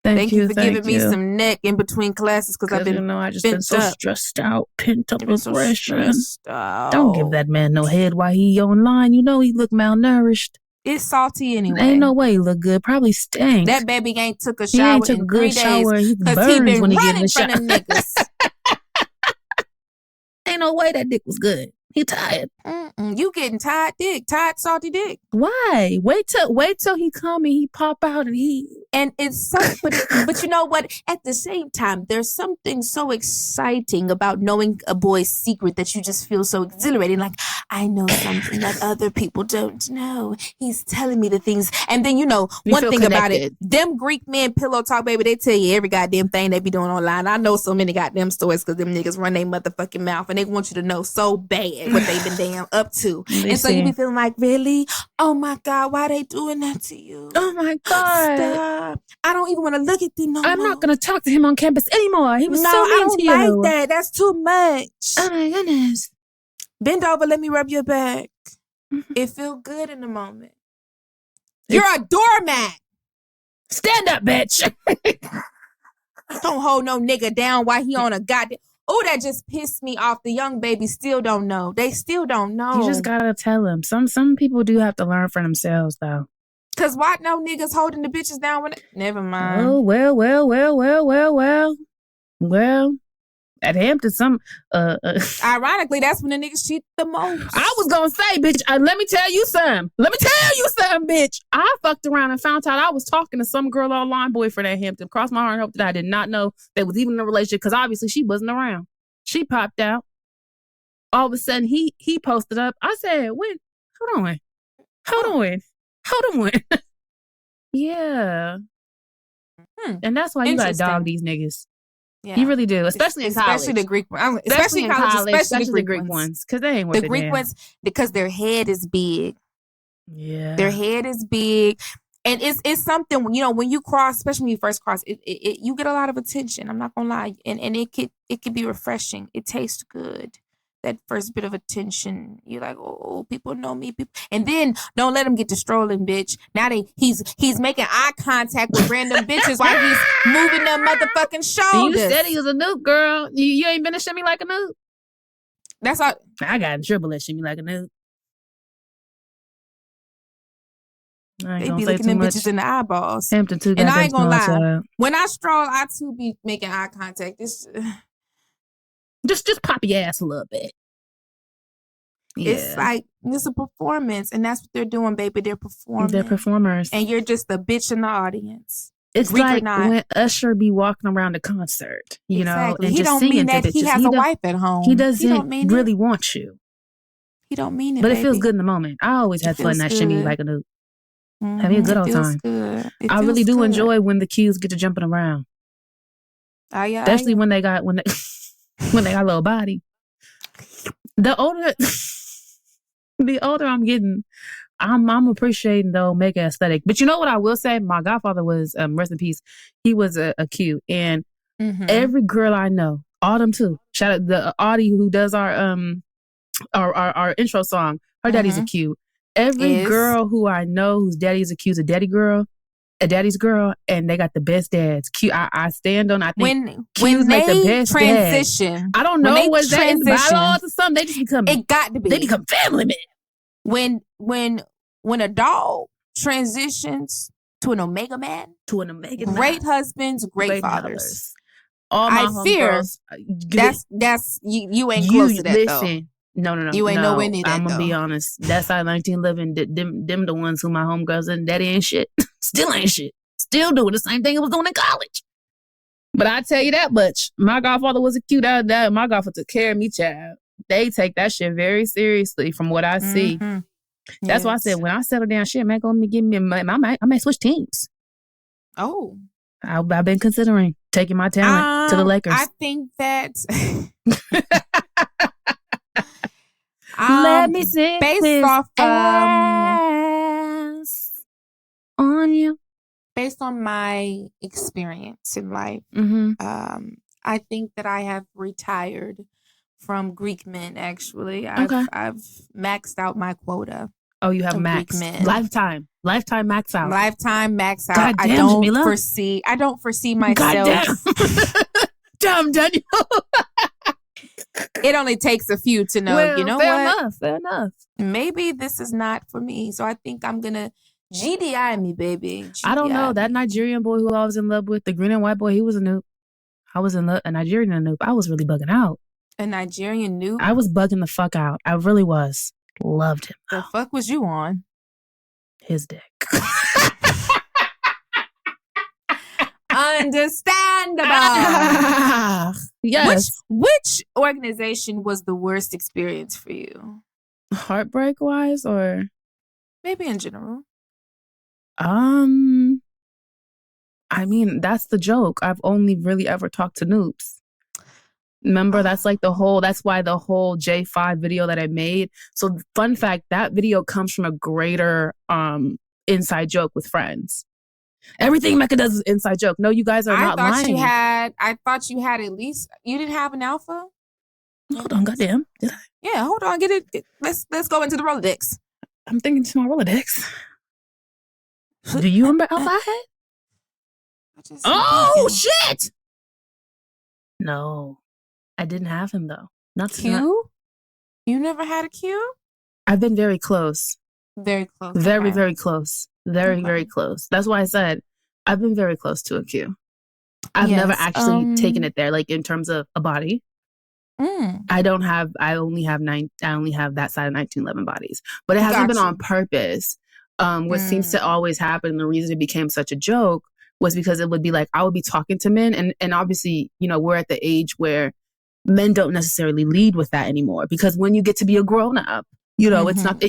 Thank you for giving me some neck in between classes because I've been, I just been so stressed out, pent up aggression. So don't give that man no head while he online. You know he look malnourished. It's salty anyway. Ain't no way he look good. Probably stank. That baby ain't took a shower in 3 days because he been when he running from the niggas. Ain't no way that dick was good. He tired. You getting tired dick, tired salty dick. Why? Wait till he come and he pop out and it's so. But you know what? At the same time, there's something so exciting about knowing a boy's secret that you just feel so exhilarating. Like I know something that other people don't know. He's telling me the things, and then one thing connected about it. Them Greek men pillow talk, baby. They tell you every goddamn thing they be doing online. I know so many goddamn stories because them niggas run their motherfucking mouth and they want you to know so bad what they've been damn up to. So you be feeling like, really? Oh my God, why they doing that to you? Oh my God. Stop. I don't even want to look at them no I'm more. not going to talk to him on campus anymore. He was so mean to you. I don't like that. That's too much. Oh my goodness. Bend over, let me rub your back. It feel good in the moment. You're a doormat. Stand up, bitch. Don't hold no nigga down while he on a goddamn... Oh, that just pissed me off. The young babies still don't know. They still don't know. You just gotta tell them. Some people do have to learn for themselves, though. Cause why no niggas holding the bitches down when... Never mind. Oh, well. At Hampton, ironically, that's when the niggas cheat the most. I was gonna say, bitch, let me tell you something, bitch. I fucked around and found out I was talking to some girl online boyfriend at Hampton. Cross my heart and hope that I did not know they was even in a relationship because obviously she wasn't around. She popped out. All of a sudden, he posted up. I said, "When? Hold on. Yeah." And that's why you gotta dog these niggas. Yeah. You really do, especially in college. Especially the Greek ones. Especially in college, especially the Greek ones. Because they ain't worth it. The Greek ones, because their head is big. Yeah. Their head is big. And it's something, when you cross, especially when you first cross, you get a lot of attention. I'm not going to lie. And it could be refreshing. It tastes good. That first bit of attention, you're like, oh, people know me. And then don't let him get to strolling, bitch. Now he's making eye contact with random bitches while he's moving them motherfucking shoulders. You said he was a noob, girl. You ain't been to shimmy like a noob. That's all. I got in trouble at shimmy like a noob. They be looking them bitches in the eyeballs. Hampton too. And I ain't gonna lie. When I stroll, I too be making eye contact. Just pop your ass a little bit. Yeah. It's like, it's a performance. And that's what they're doing, baby. They're performing. They're performers. And you're just a bitch in the audience. It's Greek like when Usher be walking around the concert, exactly. And he just don't singing mean that to bitches. He has a wife at home. He doesn't really want you. He don't mean it, but baby. It feels good in the moment. I always had fun that shimmy like a noob. Having a good old time. Good. I really do enjoy when the cues get to jumping around. Especially when they got when they got a little body. The older I'm getting, I'm appreciating the Omega aesthetic. But you know what I will say? My godfather was, rest in peace, he was a Q. And every girl I know, Autumn too, shout out the Audie who does our intro song, her daddy's a Q. Every girl who I know whose daddy's a Q is a daddy's girl, and they got the best dads. Q, I stand on. I think Q's make the best transition. Dads. I don't know what's that in the bylaws or something. They just become. It got to be. They become family men. When a dog transitions to an Omega man, great husbands, great fathers. All my I fear homegirls. that's you ain't close to that listen. though. No. You ain't nowhere near that. I'm gonna be honest. That side 19 living, them the ones who my homegirls and daddy ain't shit. Still ain't shit. Still doing the same thing I was doing in college. But I tell you that much. My godfather was a cute out. My godfather took care of me, child. They take that shit very seriously from what I see. Mm-hmm. That's why I said when I settle down, shit, man, go give me. I might switch teams. Oh, I've been considering taking my talent to the Lakers. I think that. Let me see based off ass on you. Based on my experience in life, I think that I have retired from Greek men. Actually, I've maxed out my quota. Oh, you have maxed lifetime max out. Lifetime max out. God damn, I don't Jamila. foresee myself. Damn, Daniel. It only takes a few to know. Well, you know fair enough. Maybe this is not for me. So I think I'm gonna GDI me, baby. GDI I don't know. me. That Nigerian boy who I was in love with, the green and white boy, he was a noob. I was in love, a Nigerian noob. I was really bugging out. A Nigerian noob? I was bugging the fuck out. I really was. Loved him. The fuck was you on? His dick. Understandable. Yes. Which organization was the worst experience for you? Heartbreak wise or? Maybe in general. I mean, that's the joke. I've only really ever talked to noobs. Remember, that's why the whole J5 video that I made. So fun fact, that video comes from a greater inside joke with friends. Everything Mecca does is inside joke. No, you guys are not lying. I thought you had at least, you didn't have an alpha? Hold on, goddamn. Did I? Yeah, hold on. Get it. Let's go into the Rolodex. I'm thinking to my Rolodex. Do you remember alpha I had? Oh, shit! No. I didn't have him though. Not Q? You never had a Q? I've been very close. Very close. Very, very close. Very close. That's why I said I've been very close to a Q. I've never actually taken it there, like in terms of a body. I only have that side of 1911 bodies. But it hasn't been on purpose. What seems to always happen, the reason it became such a joke was because it would be like I would be talking to men and obviously, we're at the age where men don't necessarily lead with that anymore because when you get to be a grown up, it's not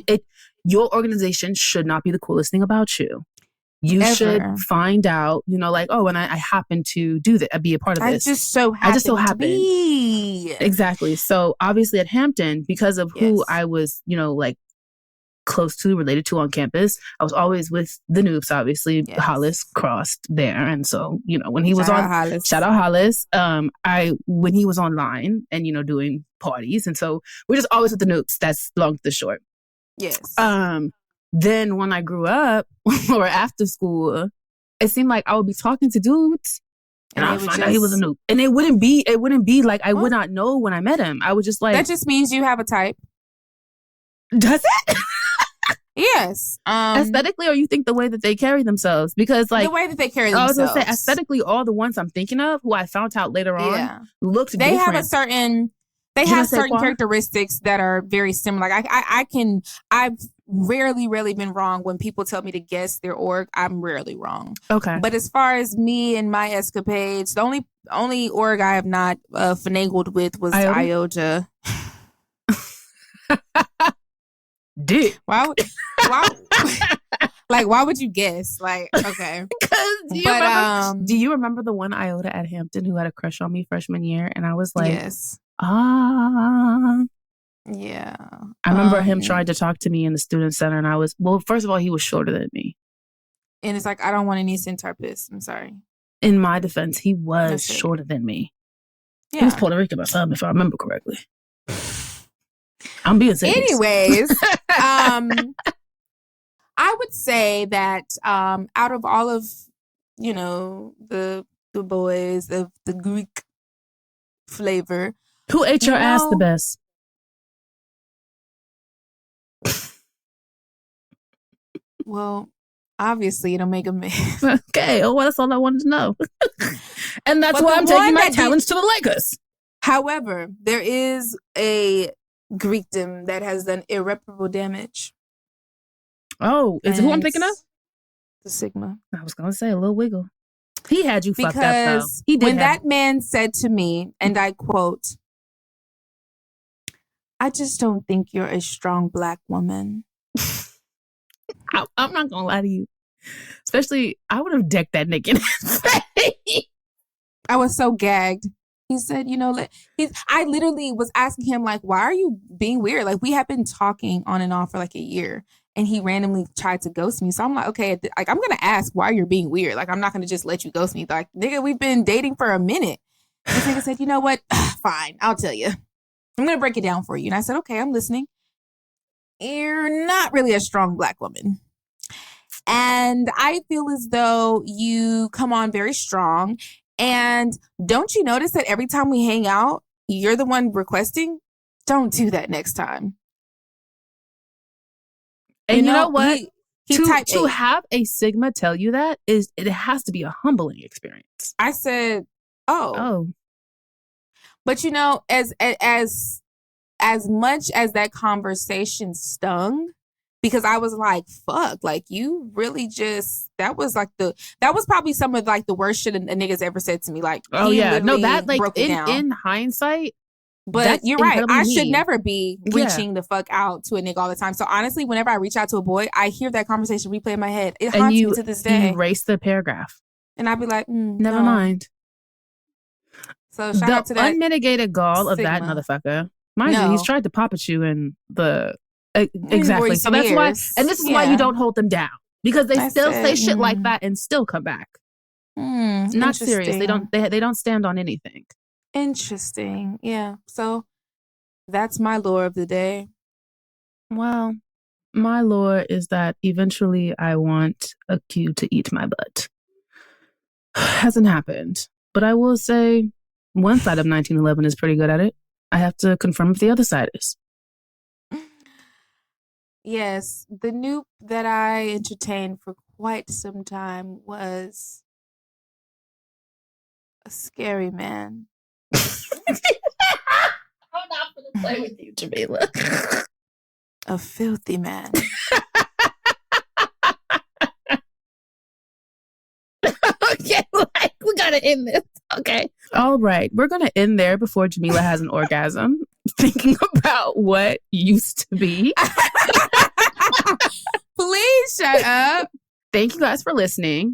your organization should not be the coolest thing about you. You should find out, and I happen to do that, be a part of this. I just so happen. To be. Exactly. So obviously at Hampton, because of who I was, close to, related to on campus, I was always with the noobs, obviously. Hollis crossed there. And so, when he was shout out Hollis, when he was online and, doing parties. And so we're just always with the noobs. That's long to the short. Yes. Then when I grew up or after school, it seemed like I would be talking to dudes and I would find out he was a noob. And it wouldn't be like I would not know when I met him. I was just like, that just means you have a type. Does it? Yes. Aesthetically, or you think the way that they carry themselves? Because the way that they carry themselves. I was gonna say aesthetically, all the ones I'm thinking of who I found out later on looked different. They have certain characteristics that are very similar. Like I've rarely been wrong when people tell me to guess their org. I'm rarely wrong. Okay. But as far as me and my escapades, the only org I have not finagled with was Iota. Dick. Why would you guess? Like, okay. Do you remember the one Iota at Hampton who had a crush on me freshman year? And I was like, yes. Yeah. I remember him trying to talk to me in the student center, and I was, first of all, he was shorter than me. And it's like, I don't want any centarpists. I'm sorry. In my defense, he was shorter than me. Yeah. He was Puerto Rican or something, if I remember correctly. I'm being serious. Anyways, I would say that out of all of, the boys of the Greek flavor, who ate your ass the best? Well, Obviously, it'll make a mess. Okay, well, that's all I wanted to know. And that's why I'm taking my talents to the Lakers. However, there is a Greekdom that has done irreparable damage. Oh, is it who I'm thinking of? The Sigma. I was going to say a little wiggle. He had you fucked up, though. Because when that man said to me, and I quote, "I just don't think you're a strong Black woman." I'm not going to lie to you. Especially, I would have decked that nigga in his face. I was so gagged. He said, I literally was asking him, like, why are you being weird? Like, we have been talking on and off for like a year, and he randomly tried to ghost me. So I'm like, okay, like, I'm going to ask why you're being weird. Like, I'm not going to just let you ghost me. Like, nigga, we've been dating for a minute. This nigga said, you know what? Fine, I'll tell you. I'm going to break it down for you. And I said, okay, I'm listening. You're not really a strong Black woman. And I feel as though you come on very strong. And don't you notice that every time we hang out, you're the one requesting? Don't do that next time. And you know what? To have a Sigma tell you that it has to be a humbling experience. I said, oh. But as much as that conversation stung, because I was like, fuck, like, you really just, that was probably some of like the worst shit a nigga's ever said to me. Like, oh yeah, no, that like in hindsight. But you're right. I should never be reaching the fuck out to a nigga all the time. So honestly, whenever I reach out to a boy, I hear that conversation replay in my head. It haunts me to this day. You erase the paragraph. And I'd be like, never mind. So shout out to that unmitigated gall Sigma. Of that motherfucker. Mind you, he's tried to pop at you in the... Exactly. So that's why, and this is why you don't hold them down, because they still say shit like that and still come back. Not serious. They don't stand on anything. Interesting. Yeah. So that's my lore of the day. Well, my lore is that eventually I want a Q to eat my butt. Hasn't happened, but I will say one side of 1911 is pretty good at it. I have to confirm if the other side is. Yes, the noob that I entertained for quite some time was a scary man. I'm not going to play with you, Jamila. A filthy man. Okay, like, we got to end this. Okay. All right. We're going to end there before Jamila has an orgasm, thinking about what used to be. Please shut up. Thank you guys for listening.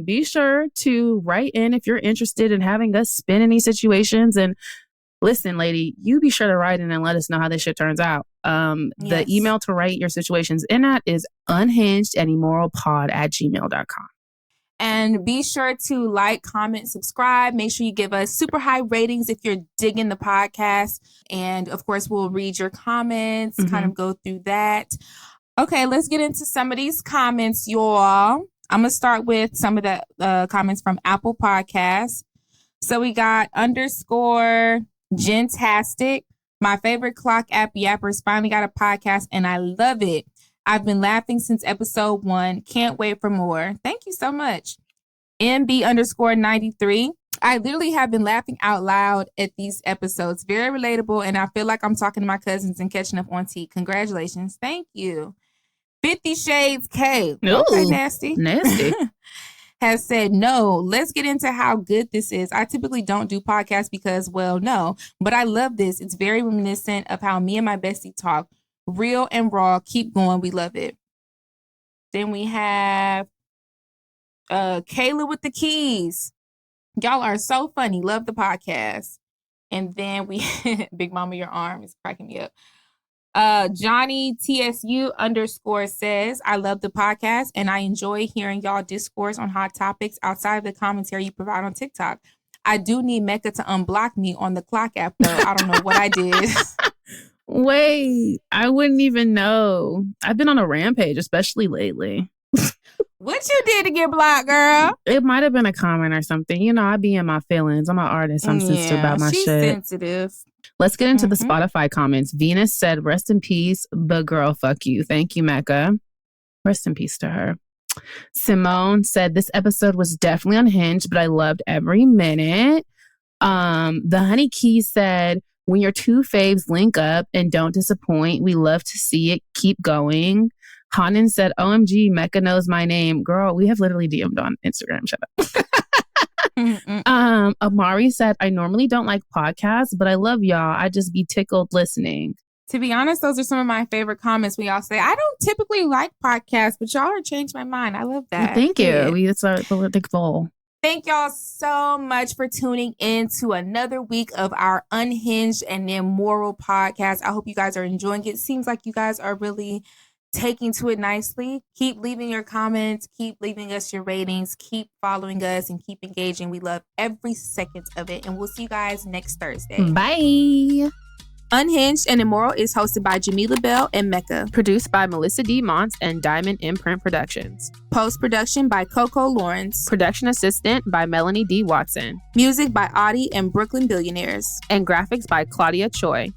Be sure to write in if you're interested in having us spin any situations. And listen, lady, you be sure to write in and let us know how this shit turns out. The email to write your situations in at is unhingedandimoralpod@gmail.com. And be sure to like, comment, subscribe. Make sure you give us super high ratings if you're digging the podcast. And of course, we'll read your comments, kind of go through that. Okay, let's get into some of these comments, y'all. I'm going to start with some of the comments from Apple Podcasts. So we got _Gentastic. My favorite clock app, Yappers, finally got a podcast and I love it. I've been laughing since episode 1. Can't wait for more. Thank you so much. MB_93. I literally have been laughing out loud at these episodes. Very relatable. And I feel like I'm talking to my cousins and catching up on tea. Congratulations. Thank you. 50 Shades K. Okay, nasty. Has said, no, let's get into how good this is. I typically don't do podcasts because, well, no, but I love this. It's very reminiscent of how me and my bestie talk. Real and raw. Keep going. We love it. Then we have Kayla with the keys. Y'all are so funny. Love the podcast. And then we Big Mama, your arm is cracking me up. Johnny TSU _ says, I love the podcast and I enjoy hearing y'all discourse on hot topics outside of the commentary you provide on TikTok. I do need Mecca to unblock me on the clock app though. I don't know what I did. Wait, I wouldn't even know. I've been on a rampage, especially lately. What you did to get blocked, girl? It might have been a comment or something. You know, I be in my feelings. I'm an artist. I'm sensitive about my she's shit. Sensitive. Let's get into the Spotify comments. Venus said, rest in peace, but girl, fuck you. Thank you, Mecca. Rest in peace to her. Simone said this episode was definitely unhinged, but I loved every minute. The Honey Key said, when your two faves link up and don't disappoint, we love to see it. Keep going. Hanan said, OMG, Mecca knows my name. Girl, we have literally DM'd on Instagram. Shut up. Amari said, I normally don't like podcasts, but I love y'all. I just be tickled listening. To be honest, those are some of my favorite comments we all say. I don't typically like podcasts, but y'all are changed my mind. I love that. Thank you. It's our big goal. Thank y'all so much for tuning in to another week of our Unhinged and Immoral podcast. I hope you guys are enjoying it. Seems like you guys are really taking to it nicely. Keep leaving your comments. Keep leaving us your ratings. Keep following us and keep engaging. We love every second of it. And we'll see you guys next Thursday. Bye. Unhinged and Immoral is hosted by Jamila Bell and Mecca. Produced by Melisa D. Monts and Diamond MPrint Productions. Post-production by Coco Llorens. Production assistant by Melanie D. Watson. Music by Audie and Brooklyn Billionaires. And graphics by Claudia Choi.